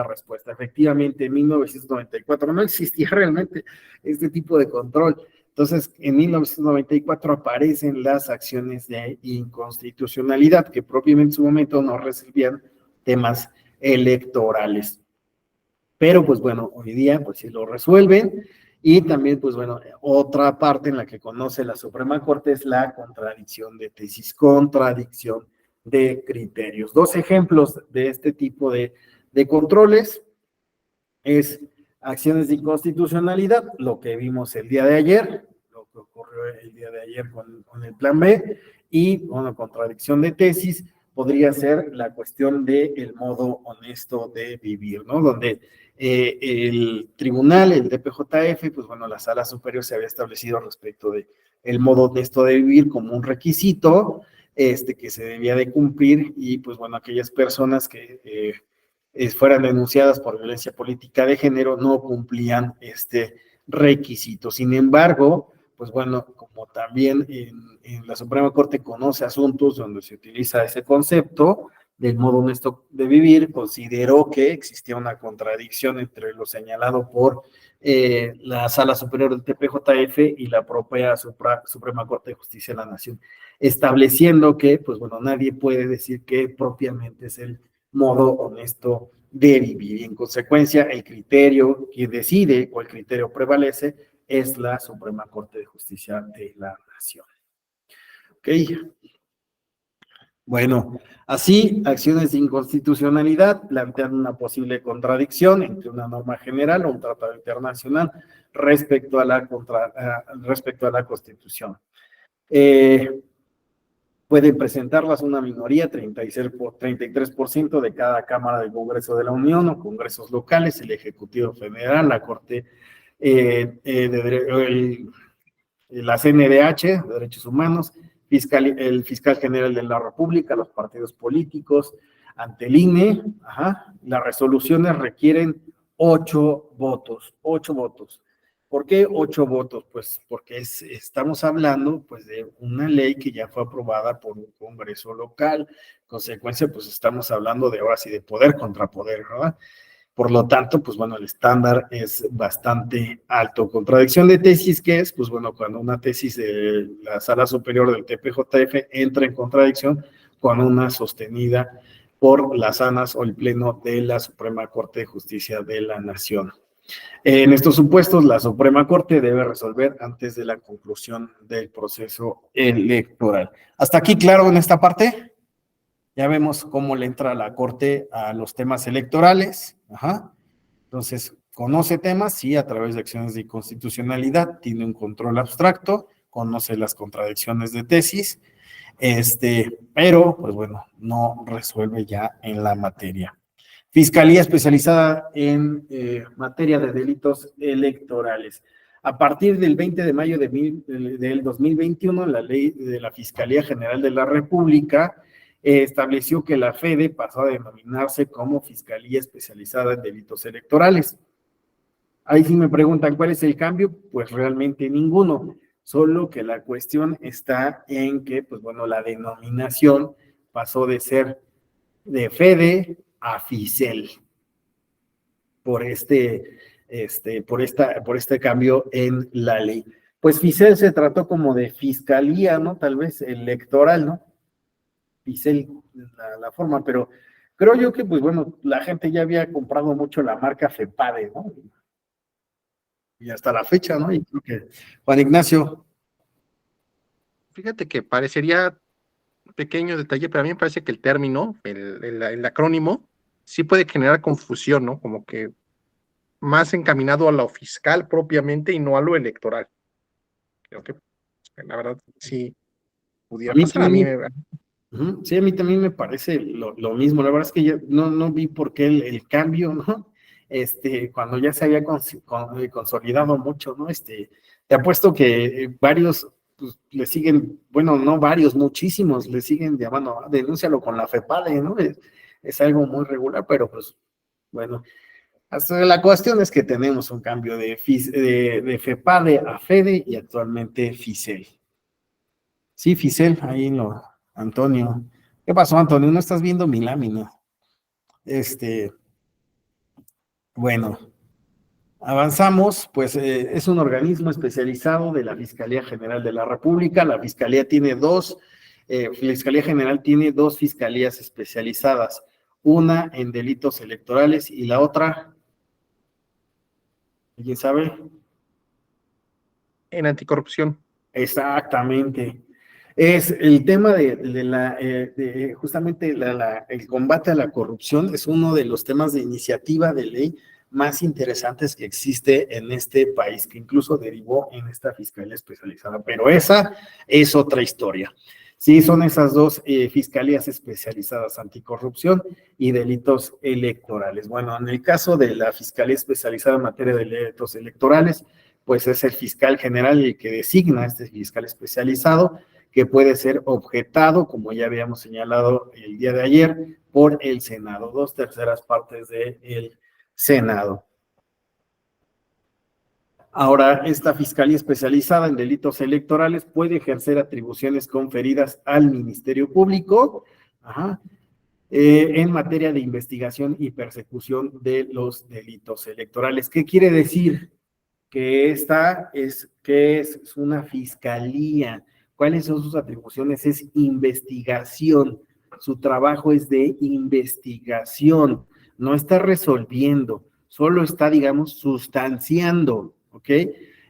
Speaker 1: respuesta. Efectivamente, en 1994 no existía realmente este tipo de control. Entonces, en 1994 aparecen las acciones de inconstitucionalidad, que propiamente en su momento no resolvían temas electorales. Pero, pues bueno, hoy día, pues sí lo resuelven. Y también, pues bueno, otra parte en la que conoce la Suprema Corte es la contradicción de tesis, contradicción de criterios. Dos ejemplos de este tipo de controles es acciones de inconstitucionalidad, lo que vimos el día de ayer, lo que ocurrió el día de ayer con el plan B, y bueno, contradicción de tesis podría ser la cuestión del modo honesto de vivir, ¿no? Donde el tribunal, el DPJF, pues bueno, la sala superior se había establecido respecto de el modo honesto de vivir como un requisito que se debía de cumplir, y pues bueno, aquellas personas que fueran denunciadas por violencia política de género no cumplían este requisito. Sin embargo, pues bueno, como también en la Suprema Corte conoce asuntos donde se utiliza ese concepto del modo honesto de vivir, consideró que existía una contradicción entre lo señalado por la Sala Superior del TPJF y la propia Suprema Corte de Justicia de la Nación, estableciendo que, pues bueno, nadie puede decir que propiamente es el modo honesto de vivir. Y en consecuencia, el criterio que decide o el criterio prevalece es la Suprema Corte de Justicia de la Nación. Ok. Bueno, así, acciones de inconstitucionalidad plantean una posible contradicción entre una norma general o un tratado internacional respecto a la Constitución. Pueden presentarlas una minoría, 33% de cada Cámara del Congreso de la Unión o congresos locales, el Ejecutivo Federal, la Corte, la CNDH, de Derechos Humanos, el Fiscal General de la República, los partidos políticos, ante el INE. Las resoluciones requieren 8 votos, 8 votos. ¿Por qué 8 votos? Pues porque estamos hablando pues de una ley que ya fue aprobada por un congreso local. En consecuencia, pues estamos hablando de ahora sí de poder contra poder, ¿verdad? Por lo tanto, pues bueno, el estándar es bastante alto. Contradicción de tesis, ¿qué es? Pues bueno, cuando una tesis de la Sala Superior del TPJF entra en contradicción con una sostenida por las sanas o el Pleno de la Suprema Corte de Justicia de la Nación. En estos supuestos, la Suprema Corte debe resolver antes de la conclusión del proceso electoral. ¿Hasta aquí claro en esta parte? Ya vemos cómo le entra la Corte a los temas electorales. Entonces, conoce temas, sí, a través de acciones de inconstitucionalidad, tiene un control abstracto, conoce las contradicciones de tesis, pero, pues bueno, no resuelve ya en la materia. Fiscalía especializada en materia de delitos electorales. A partir del 20 de mayo del 2021, la ley de la Fiscalía General de la República estableció que la FEDE pasó a denominarse como Fiscalía Especializada en Delitos Electorales. Ahí sí me preguntan, ¿cuál es el cambio? Pues realmente ninguno, solo que la cuestión está en que, pues bueno, la denominación pasó de ser de FEDE a FICEL por este cambio en la ley. Pues FICEL se trató como de fiscalía, ¿no? Tal vez electoral, ¿no? FICEL la forma, pero creo yo que, pues bueno, la gente ya había comprado mucho la marca FEPADE, ¿no? Y hasta la fecha, ¿no? Y creo que Juan Ignacio.
Speaker 7: Fíjate que parecería pequeño detalle, pero a mí me parece que el término, el acrónimo, sí puede generar confusión, ¿no? Como que más encaminado a lo fiscal propiamente y no a lo electoral. Creo que, la verdad, sí pudiera pasar. A mí
Speaker 1: sí, a mí también me parece lo mismo. La verdad es que yo no vi por qué el cambio, ¿no? Cuando ya se había consolidado mucho, ¿no? Te apuesto que varios pues, le siguen, bueno, no varios, muchísimos le siguen llamando, denúncialo con la FEPADE, ¿no? Es algo muy regular, pero pues, bueno, hasta la cuestión es que tenemos un cambio de FEPADE a FEDE y actualmente FICEL. Sí, FICEL, ahí Antonio. ¿Qué pasó, Antonio? ¿No estás viendo mi lámina? Bueno. Avanzamos, pues es un organismo especializado de la Fiscalía General de la República. La Fiscalía General tiene dos fiscalías especializadas, una en delitos electorales y la otra, ¿quién sabe?
Speaker 7: En anticorrupción.
Speaker 1: Exactamente. Es el tema justamente el combate a la corrupción es uno de los temas de iniciativa de ley más interesantes que existe en este país, que incluso derivó en esta fiscalía especializada, pero esa es otra historia. Sí, son esas dos fiscalías especializadas, anticorrupción y delitos electorales. Bueno, en el caso de la Fiscalía Especializada en materia de delitos electorales, pues es el fiscal general el que designa a este fiscal especializado, que puede ser objetado, como ya habíamos señalado el día de ayer, por el Senado, 2/3 partes del Senado. Ahora, esta Fiscalía Especializada en Delitos Electorales puede ejercer atribuciones conferidas al Ministerio Público, en materia de investigación y persecución de los delitos electorales. ¿Qué quiere decir? Que esta es una fiscalía. ¿Cuáles son sus atribuciones? Es investigación. Su trabajo es de investigación. No está resolviendo, solo está, digamos, sustanciando, ¿ok?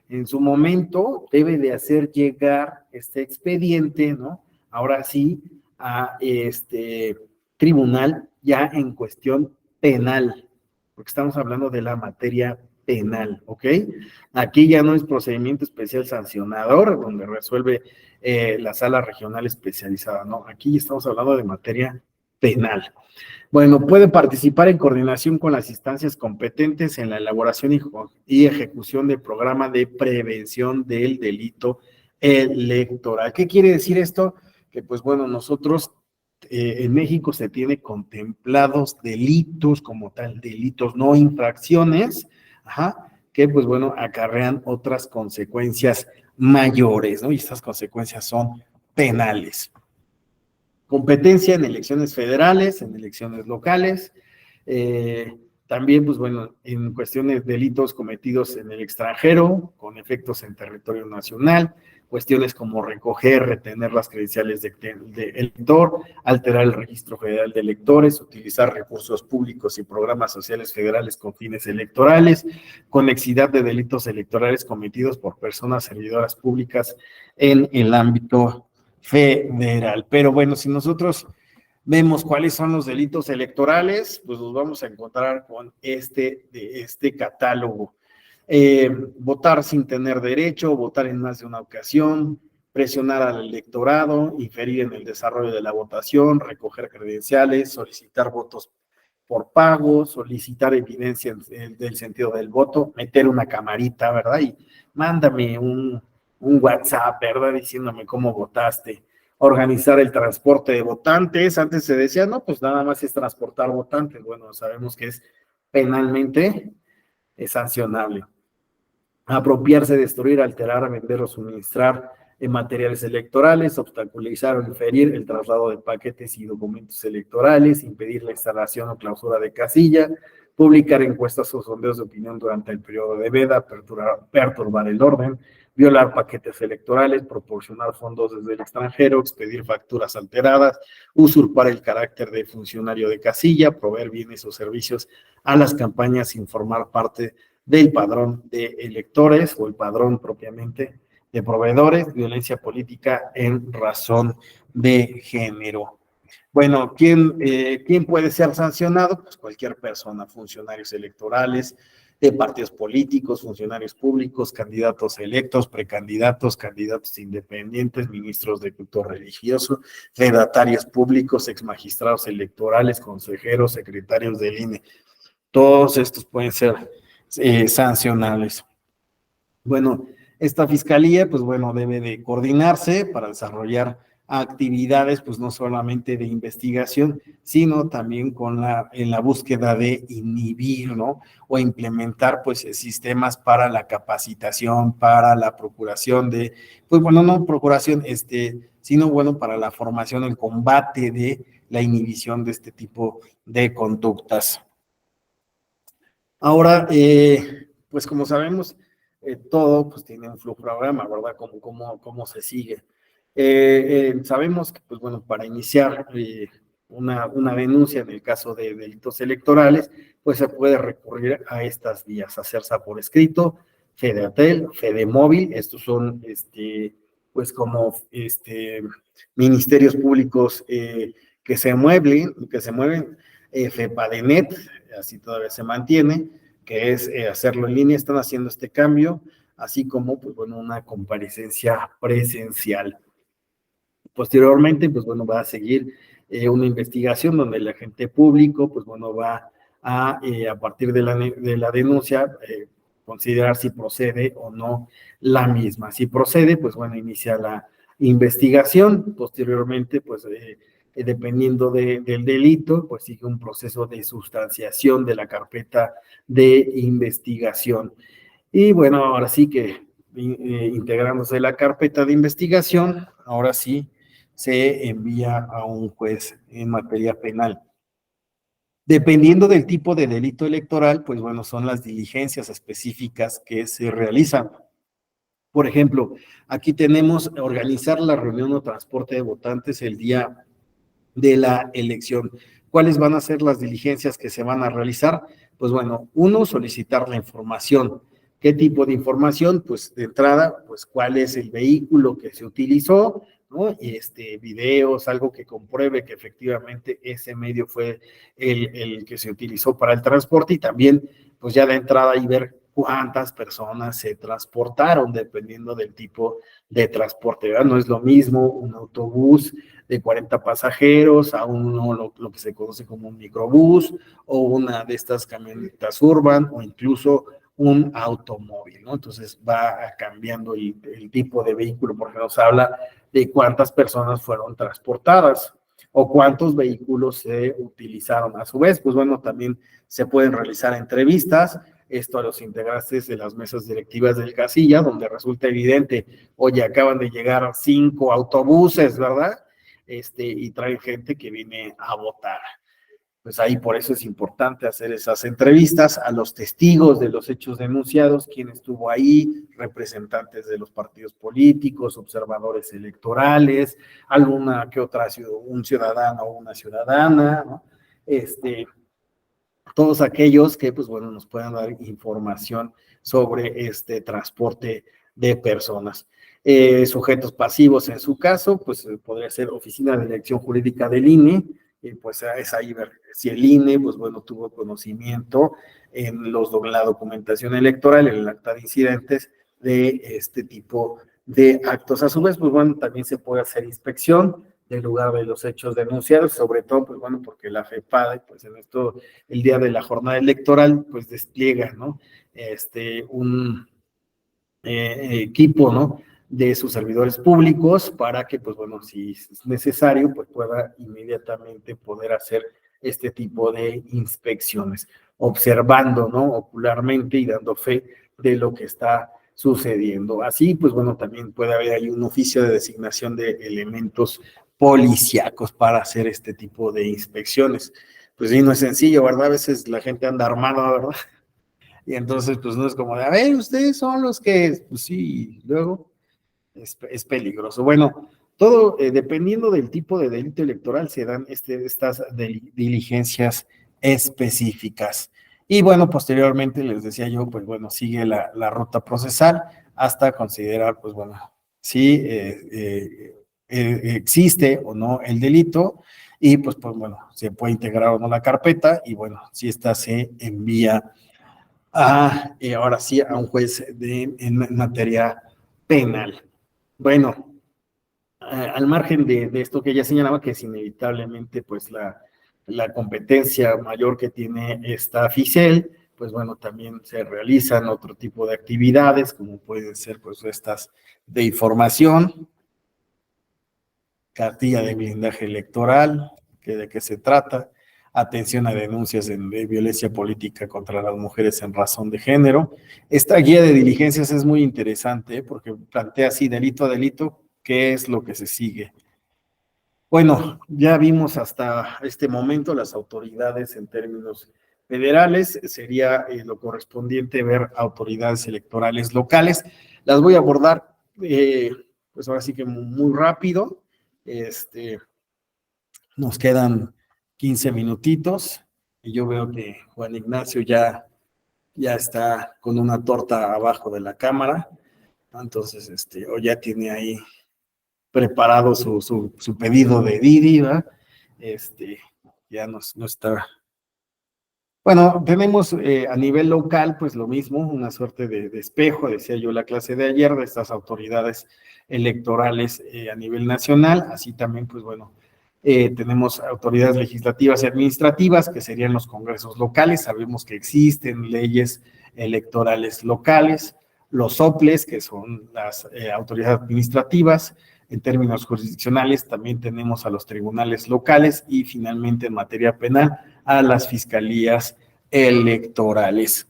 Speaker 1: En su momento debe de hacer llegar este expediente, ¿no? Ahora sí, a este tribunal ya en cuestión penal, porque estamos hablando de la materia penal, ¿ok? Aquí ya no es procedimiento especial sancionador, donde resuelve la sala regional especializada, ¿no? Aquí estamos hablando de materia penal. Bueno, puede participar en coordinación con las instancias competentes en la elaboración y ejecución del programa de prevención del delito electoral. ¿Qué quiere decir esto? Que pues bueno, nosotros en México se tiene contemplados delitos como tal, delitos, no infracciones, que pues bueno, acarrean otras consecuencias mayores, ¿no? Y estas consecuencias son penales. Competencia en elecciones federales, en elecciones locales, también, pues bueno, en cuestiones de delitos cometidos en el extranjero, con efectos en territorio nacional, cuestiones como recoger, retener las credenciales de elector, alterar el registro federal de electores, utilizar recursos públicos y programas sociales federales con fines electorales, conexidad de delitos electorales cometidos por personas servidoras públicas en el ámbito federal. Pero bueno, si nosotros vemos cuáles son los delitos electorales, pues nos vamos a encontrar con este catálogo. Votar sin tener derecho, votar en más de una ocasión, presionar al electorado, inferir en el desarrollo de la votación, recoger credenciales, solicitar votos por pago, solicitar evidencia del sentido del voto, meter una camarita, ¿verdad? Y mándame un WhatsApp, ¿verdad? Diciéndome cómo votaste. Organizar el transporte de votantes. Antes se decía, no, pues nada más es transportar votantes. Bueno, sabemos que es penalmente sancionable. Apropiarse, destruir, alterar, vender o suministrar materiales electorales, obstaculizar o inferir el traslado de paquetes y documentos electorales, impedir la instalación o clausura de casilla, publicar encuestas o sondeos de opinión durante el periodo de veda, perturbar el orden, violar paquetes electorales, proporcionar fondos desde el extranjero, expedir facturas alteradas, usurpar el carácter de funcionario de casilla, proveer bienes o servicios a las campañas sin formar parte del padrón de electores o el padrón propiamente de proveedores, violencia política en razón de género. Bueno, ¿quién puede ser sancionado? Pues cualquier persona, funcionarios electorales, de partidos políticos, funcionarios públicos, candidatos electos, precandidatos, candidatos independientes, ministros de culto religioso, fedatarios públicos, exmagistrados electorales, consejeros, secretarios del INE. Todos estos pueden ser sancionables. Bueno, esta fiscalía, pues bueno, debe de coordinarse para desarrollar actividades, pues no solamente de investigación, sino también en la búsqueda de inhibir, ¿no? O implementar, pues, sistemas para la capacitación, para la procuración de, pues bueno, no procuración, sino bueno, para la formación, el combate de la inhibición de este tipo de conductas. Ahora, pues como sabemos, todo pues tiene un flujograma, ¿verdad? Cómo se sigue. Sabemos que, pues bueno, para iniciar una denuncia en el caso de delitos electorales, pues se puede recurrir a estas vías, hacerse por escrito, Fedeatel, Fedemóvil, estos son, pues como, ministerios públicos que se mueven, FEPADENET, así todavía se mantiene, que es hacerlo en línea, están haciendo este cambio, así como, pues bueno, una comparecencia presencial. Posteriormente, pues bueno, va a seguir una investigación donde el agente público, pues bueno, va a partir de la denuncia, considerar si procede o no la misma. Si procede, pues bueno, inicia la investigación. Posteriormente, pues dependiendo del delito, pues sigue un proceso de sustanciación de la carpeta de investigación. Y bueno, ahora sí que integrándose la carpeta de investigación, ahora sí se envía a un juez en materia penal. Dependiendo del tipo de delito electoral, pues bueno, son las diligencias específicas que se realizan. Por ejemplo, aquí tenemos organizar la reunión o transporte de votantes el día de la elección. ¿Cuáles van a ser las diligencias que se van a realizar? Pues bueno, uno, solicitar la información. ¿Qué tipo de información? Pues de entrada, pues cuál es el vehículo que se utilizó, ¿no? Videos, algo que compruebe que efectivamente ese medio fue el que se utilizó para el transporte, y también, pues ya de entrada y ver cuántas personas se transportaron, dependiendo del tipo de transporte, ¿verdad? No es lo mismo un autobús de 40 pasajeros a uno lo que se conoce como un microbús o una de estas camionetas urban o incluso un automóvil, ¿no? Entonces va cambiando el tipo de vehículo, porque nos habla de cuántas personas fueron transportadas o cuántos vehículos se utilizaron. A su vez, pues bueno, también se pueden realizar entrevistas, esto a los integrantes de las mesas directivas del casilla, donde resulta evidente, oye, acaban de llegar 5 autobuses, ¿verdad? Y traen gente que viene a votar. Pues ahí por eso es importante hacer esas entrevistas a los testigos de los hechos denunciados, quién estuvo ahí, representantes de los partidos políticos, observadores electorales, alguna que otra, un ciudadano o una ciudadana, ¿no? Todos aquellos que, pues bueno, nos puedan dar información sobre este transporte de personas. Sujetos pasivos en su caso, pues podría ser Oficina de Elección Jurídica del INE, pues es ahí ver si el INE, pues bueno, tuvo conocimiento en la documentación electoral, en el acta de incidentes de este tipo de actos. A su vez, pues bueno, también se puede hacer inspección del lugar de los hechos denunciados, sobre todo, pues bueno, porque la FEPADE, pues en esto, el día de la jornada electoral, pues despliega, ¿no? Un equipo, ¿no? De sus servidores públicos para que, pues bueno, si es necesario, pues pueda inmediatamente poder hacer este tipo de inspecciones, observando, ¿no? Ocularmente y dando fe de lo que está sucediendo. Así, pues bueno, también puede haber ahí un oficio de designación de elementos policíacos para hacer este tipo de inspecciones. Pues sí, no es sencillo, ¿verdad? A veces la gente anda armada, ¿verdad? Y entonces, pues no es como de, a ver, ustedes son los que, pues sí, luego es peligroso. Bueno, todo dependiendo del tipo de delito electoral se dan estas diligencias específicas. Y bueno, posteriormente les decía yo, pues bueno, sigue la ruta procesal hasta considerar, pues bueno, si existe o no el delito y pues bueno, se puede integrar o no la carpeta y bueno, si esta se envía ahora sí a un juez en materia penal. Bueno, al margen de esto que ella señalaba, que es inevitablemente pues la competencia mayor que tiene esta FICEL, pues bueno, también se realizan otro tipo de actividades, como pueden ser pues estas de información, cartilla de blindaje electoral, que de qué se trata, atención a denuncias de violencia política contra las mujeres en razón de género. Esta guía de diligencias es muy interesante porque plantea así delito a delito qué es lo que se sigue. Bueno, ya vimos hasta este momento las autoridades en términos federales, sería lo correspondiente ver autoridades electorales locales. Las voy a abordar, pues ahora sí que muy rápido. Nos quedan 15 minutitos y yo veo que Juan Ignacio ya está con una torta abajo de la cámara, entonces, o ya tiene ahí preparado su pedido de Didi, ¿verdad? Ya no está. Bueno, tenemos a nivel local, pues lo mismo, una suerte de espejo, decía yo la clase de ayer, de estas autoridades electorales a nivel nacional, así también, pues bueno, tenemos autoridades legislativas y administrativas, que serían los congresos locales, sabemos que existen leyes electorales locales, los soples, que son las autoridades administrativas. En términos jurisdiccionales, también tenemos a los tribunales locales y finalmente en materia penal a las fiscalías electorales.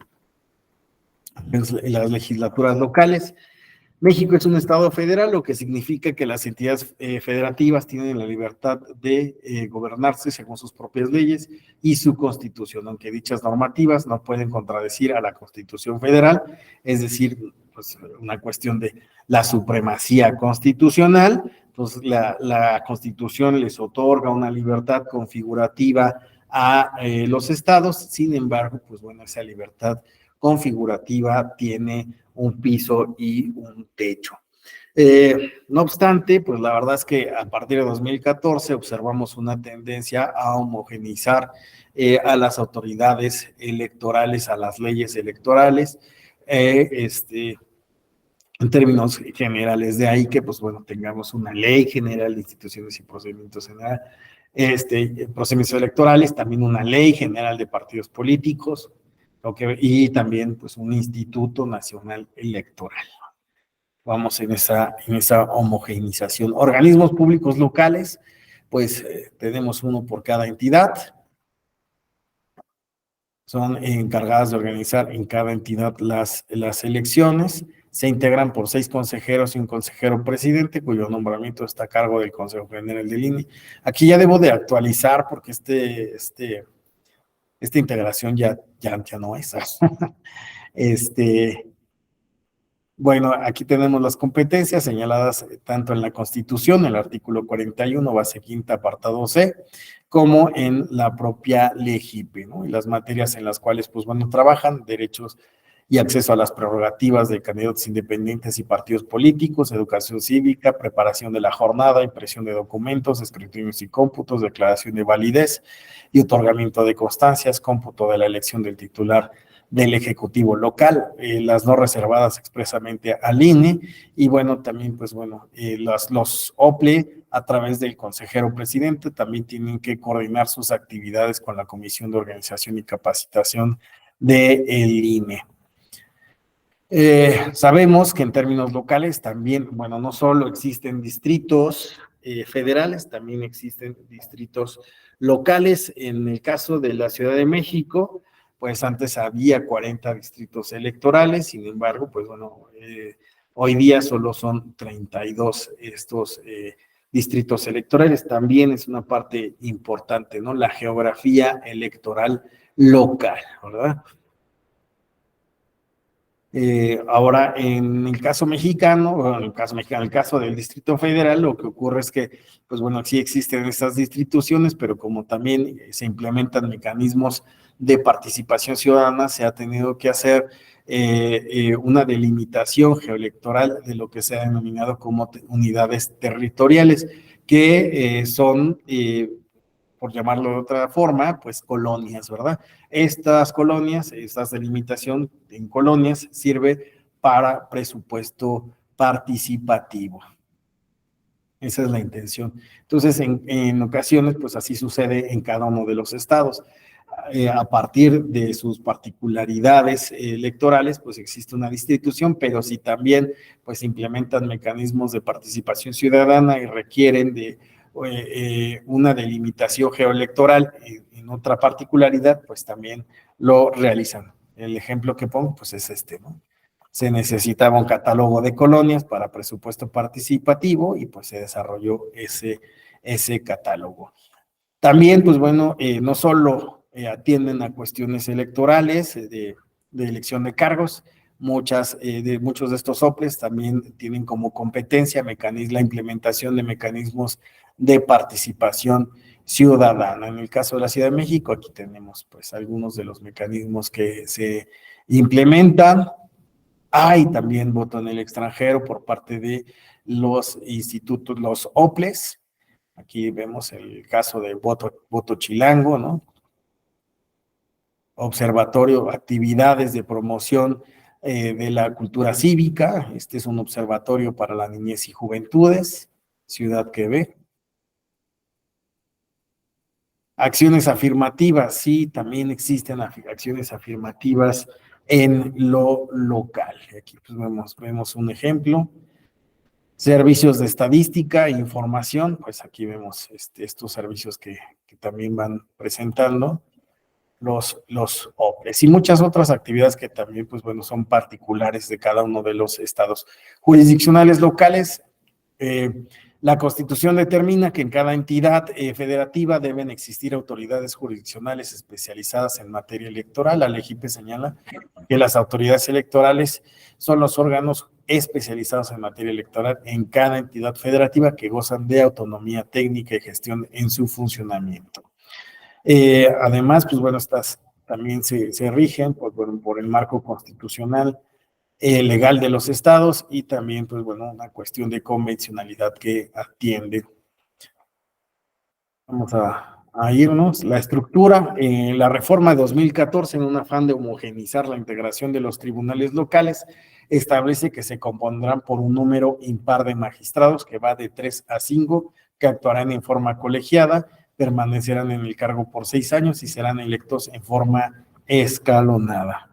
Speaker 1: Las legislaturas locales. México es un estado federal, lo que significa que las entidades federativas tienen la libertad de gobernarse según sus propias leyes y su constitución, aunque dichas normativas no pueden contradecir a la Constitución federal, es decir, pues una cuestión de la supremacía constitucional. Pues la Constitución les otorga una libertad configurativa a los estados, sin embargo, pues bueno, esa libertad configurativa tiene un piso y un techo. No obstante, pues la verdad es que a partir de 2014 observamos una tendencia a homogeneizar a las autoridades electorales, a las leyes electorales, en términos generales, de ahí que, pues bueno, tengamos una ley general de instituciones y procedimientos generales, procedimientos electorales, también una ley general de partidos políticos, y también, pues, un Instituto Nacional Electoral. Vamos en esa homogeneización. Organismos públicos locales, pues, tenemos uno por cada entidad. Son encargadas de organizar en cada entidad las elecciones. Se integran por 6 consejeros y un consejero presidente, cuyo nombramiento está a cargo del Consejo General del INE. Aquí ya debo de actualizar porque esta integración ya no es. Bueno, aquí tenemos las competencias señaladas tanto en la Constitución, el artículo 41, base quinta, apartado C, como en la propia LEGIPE, ¿no? Y las materias en las cuales, pues bueno, trabajan: derechos y acceso a las prerrogativas de candidatos independientes y partidos políticos, educación cívica, preparación de la jornada, impresión de documentos, escrutinios y cómputos, declaración de validez y otorgamiento de constancias, cómputo de la elección del titular del Ejecutivo local, las no reservadas expresamente al INE, y bueno, también, pues bueno, los OPLE, a través del consejero presidente, también tienen que coordinar sus actividades con la Comisión de Organización y Capacitación del INE. Sabemos que en términos locales también, bueno, no solo existen distritos federales, también existen distritos locales. En el caso de la Ciudad de México, pues antes había 40 distritos electorales, sin embargo, pues bueno, hoy día solo son 32 estos distritos electorales. También es una parte importante, ¿no? La geografía electoral local, ¿verdad? Ahora, en el caso mexicano, en el caso del Distrito Federal, lo que ocurre es que, pues bueno, sí existen estas distribuciones, pero como también se implementan mecanismos de participación ciudadana, se ha tenido que hacer una delimitación geoelectoral de lo que se ha denominado como unidades territoriales, que son, por llamarlo de otra forma, pues colonias, ¿verdad? Estas colonias, esta delimitación en colonias sirve para presupuesto participativo. Esa es la intención. Entonces, en ocasiones, pues así sucede en cada uno de los estados. A partir de sus particularidades electorales, pues existe una distribución, pero si también, pues implementan mecanismos de participación ciudadana y requieren de una delimitación geoelectoral en otra particularidad, pues también lo realizan. El ejemplo que pongo, pues es ¿no? Se necesitaba un catálogo de colonias para presupuesto participativo y pues se desarrolló ese catálogo. También, pues bueno, no solo atienden a cuestiones electorales, de elección de cargos. Muchos de estos OPLES también tienen como competencia la implementación de mecanismos de participación ciudadana. En el caso de la Ciudad de México, aquí tenemos pues algunos de los mecanismos que se implementan. Hay también voto en el extranjero por parte de los institutos, los OPLES. Aquí vemos el caso de voto chilango, ¿no? Observatorio, actividades de promoción de la cultura cívica. Este es un observatorio para la niñez y juventudes, Ciudad que ve. Acciones afirmativas, sí, también existen acciones afirmativas en lo local. Aquí pues vemos un ejemplo. Servicios de estadística e información, pues aquí vemos estos servicios que también van presentando los OPLES y muchas otras actividades que también, pues bueno, son particulares de cada uno de los estados jurisdiccionales locales. La Constitución determina que en cada entidad federativa deben existir autoridades jurisdiccionales especializadas en materia electoral. La LEGIPE señala que las autoridades electorales son los órganos especializados en materia electoral en cada entidad federativa que gozan de autonomía técnica y gestión en su funcionamiento. Además, pues bueno, estas también se rigen por el marco constitucional legal de los estados y también, pues bueno, una cuestión de convencionalidad que atiende. Vamos a irnos. La estructura, la reforma de 2014, en un afán de homogeneizar la integración de los tribunales locales, establece que se compondrán por un número impar de magistrados que va de 3 a 5, que actuarán en forma colegiada, permanecerán en el cargo por 6 años y serán electos en forma escalonada.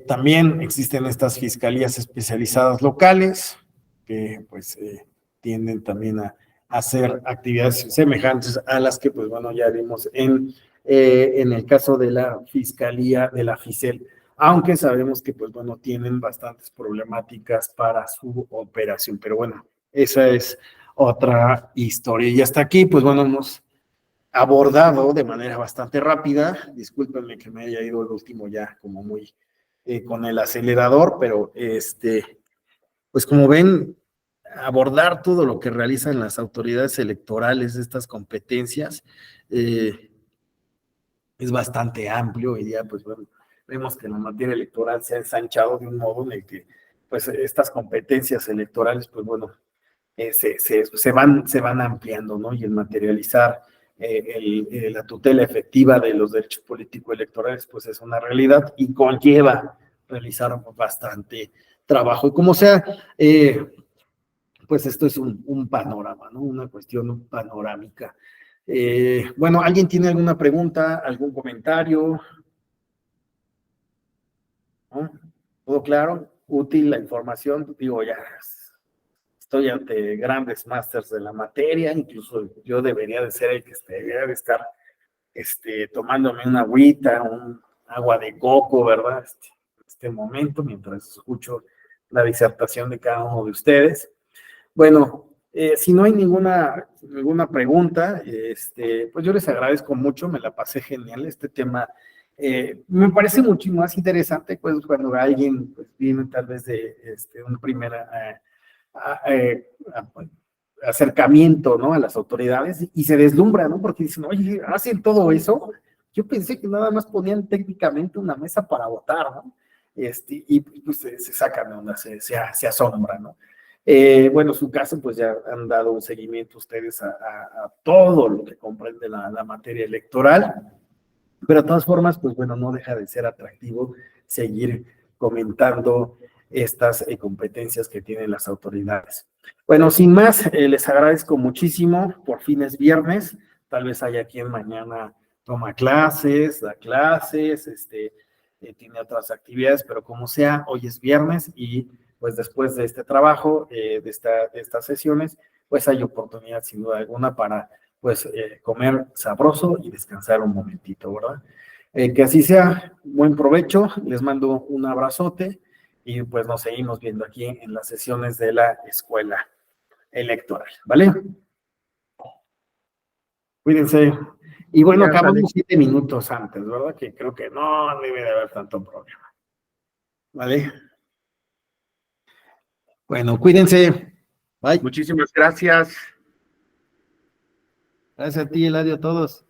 Speaker 1: También existen estas fiscalías especializadas locales que pues tienden también a hacer actividades semejantes a las que pues bueno ya vimos en el caso de la fiscalía de la FICEL, aunque sabemos que pues bueno tienen bastantes problemáticas para su operación, pero bueno, esa es otra historia. Y hasta aquí pues bueno hemos abordado de manera bastante rápida, discúlpenme que me haya ido el último ya como muy con el acelerador, pero pues como ven, abordar todo lo que realizan las autoridades electorales, estas competencias, es bastante amplio y ya pues bueno, vemos que la materia electoral se ha ensanchado de un modo en el que pues estas competencias electorales pues bueno, se van ampliando, ¿no? Y el materializar la tutela efectiva de los derechos político-electorales, pues es una realidad y conlleva realizar bastante trabajo. Y como sea, pues esto es un panorama, ¿no? Una cuestión panorámica. Bueno, ¿alguien tiene alguna pregunta, algún comentario? ¿No? ¿Todo claro? ¿Útil la información? Digo, ya estoy ante grandes másters de la materia, incluso yo debería de ser el que debería de estar tomándome una agüita, un agua de coco, ¿verdad? Este momento, mientras escucho la disertación de cada uno de ustedes. Bueno, si no hay ninguna pregunta, pues yo les agradezco mucho, me la pasé genial, este tema me parece mucho más interesante, pues cuando alguien pues, viene tal vez de un primer acercamiento, ¿no? A las autoridades y se deslumbra, ¿no? Porque dicen, oye, hacen todo eso. Yo pensé que nada más ponían técnicamente una mesa para votar, ¿no? Y pues se sacan de onda, se asombra, ¿no? Bueno, en su caso, pues ya han dado un seguimiento ustedes a todo lo que comprende la materia electoral, pero de todas formas, pues bueno, no deja de ser atractivo seguir comentando estas competencias que tienen las autoridades. Bueno, sin más, les agradezco muchísimo, por fin es viernes, tal vez haya quien mañana toma clases, da clases, tiene otras actividades, pero como sea, hoy es viernes y pues después de este trabajo, de estas sesiones, pues hay oportunidad sin duda alguna para pues comer sabroso y descansar un momentito, ¿verdad? Que así sea, buen provecho, les mando un abrazote y pues nos seguimos viendo aquí en las sesiones de la escuela electoral, ¿vale? Cuídense. Y bueno,
Speaker 2: Ya,
Speaker 1: acabamos
Speaker 2: Alex.
Speaker 1: 7 minutos antes, ¿verdad? Que creo que no debe de haber tanto problema. ¿Vale? Bueno, cuídense. Bye.
Speaker 2: Muchísimas gracias.
Speaker 1: Gracias a ti, Eladio, a todos.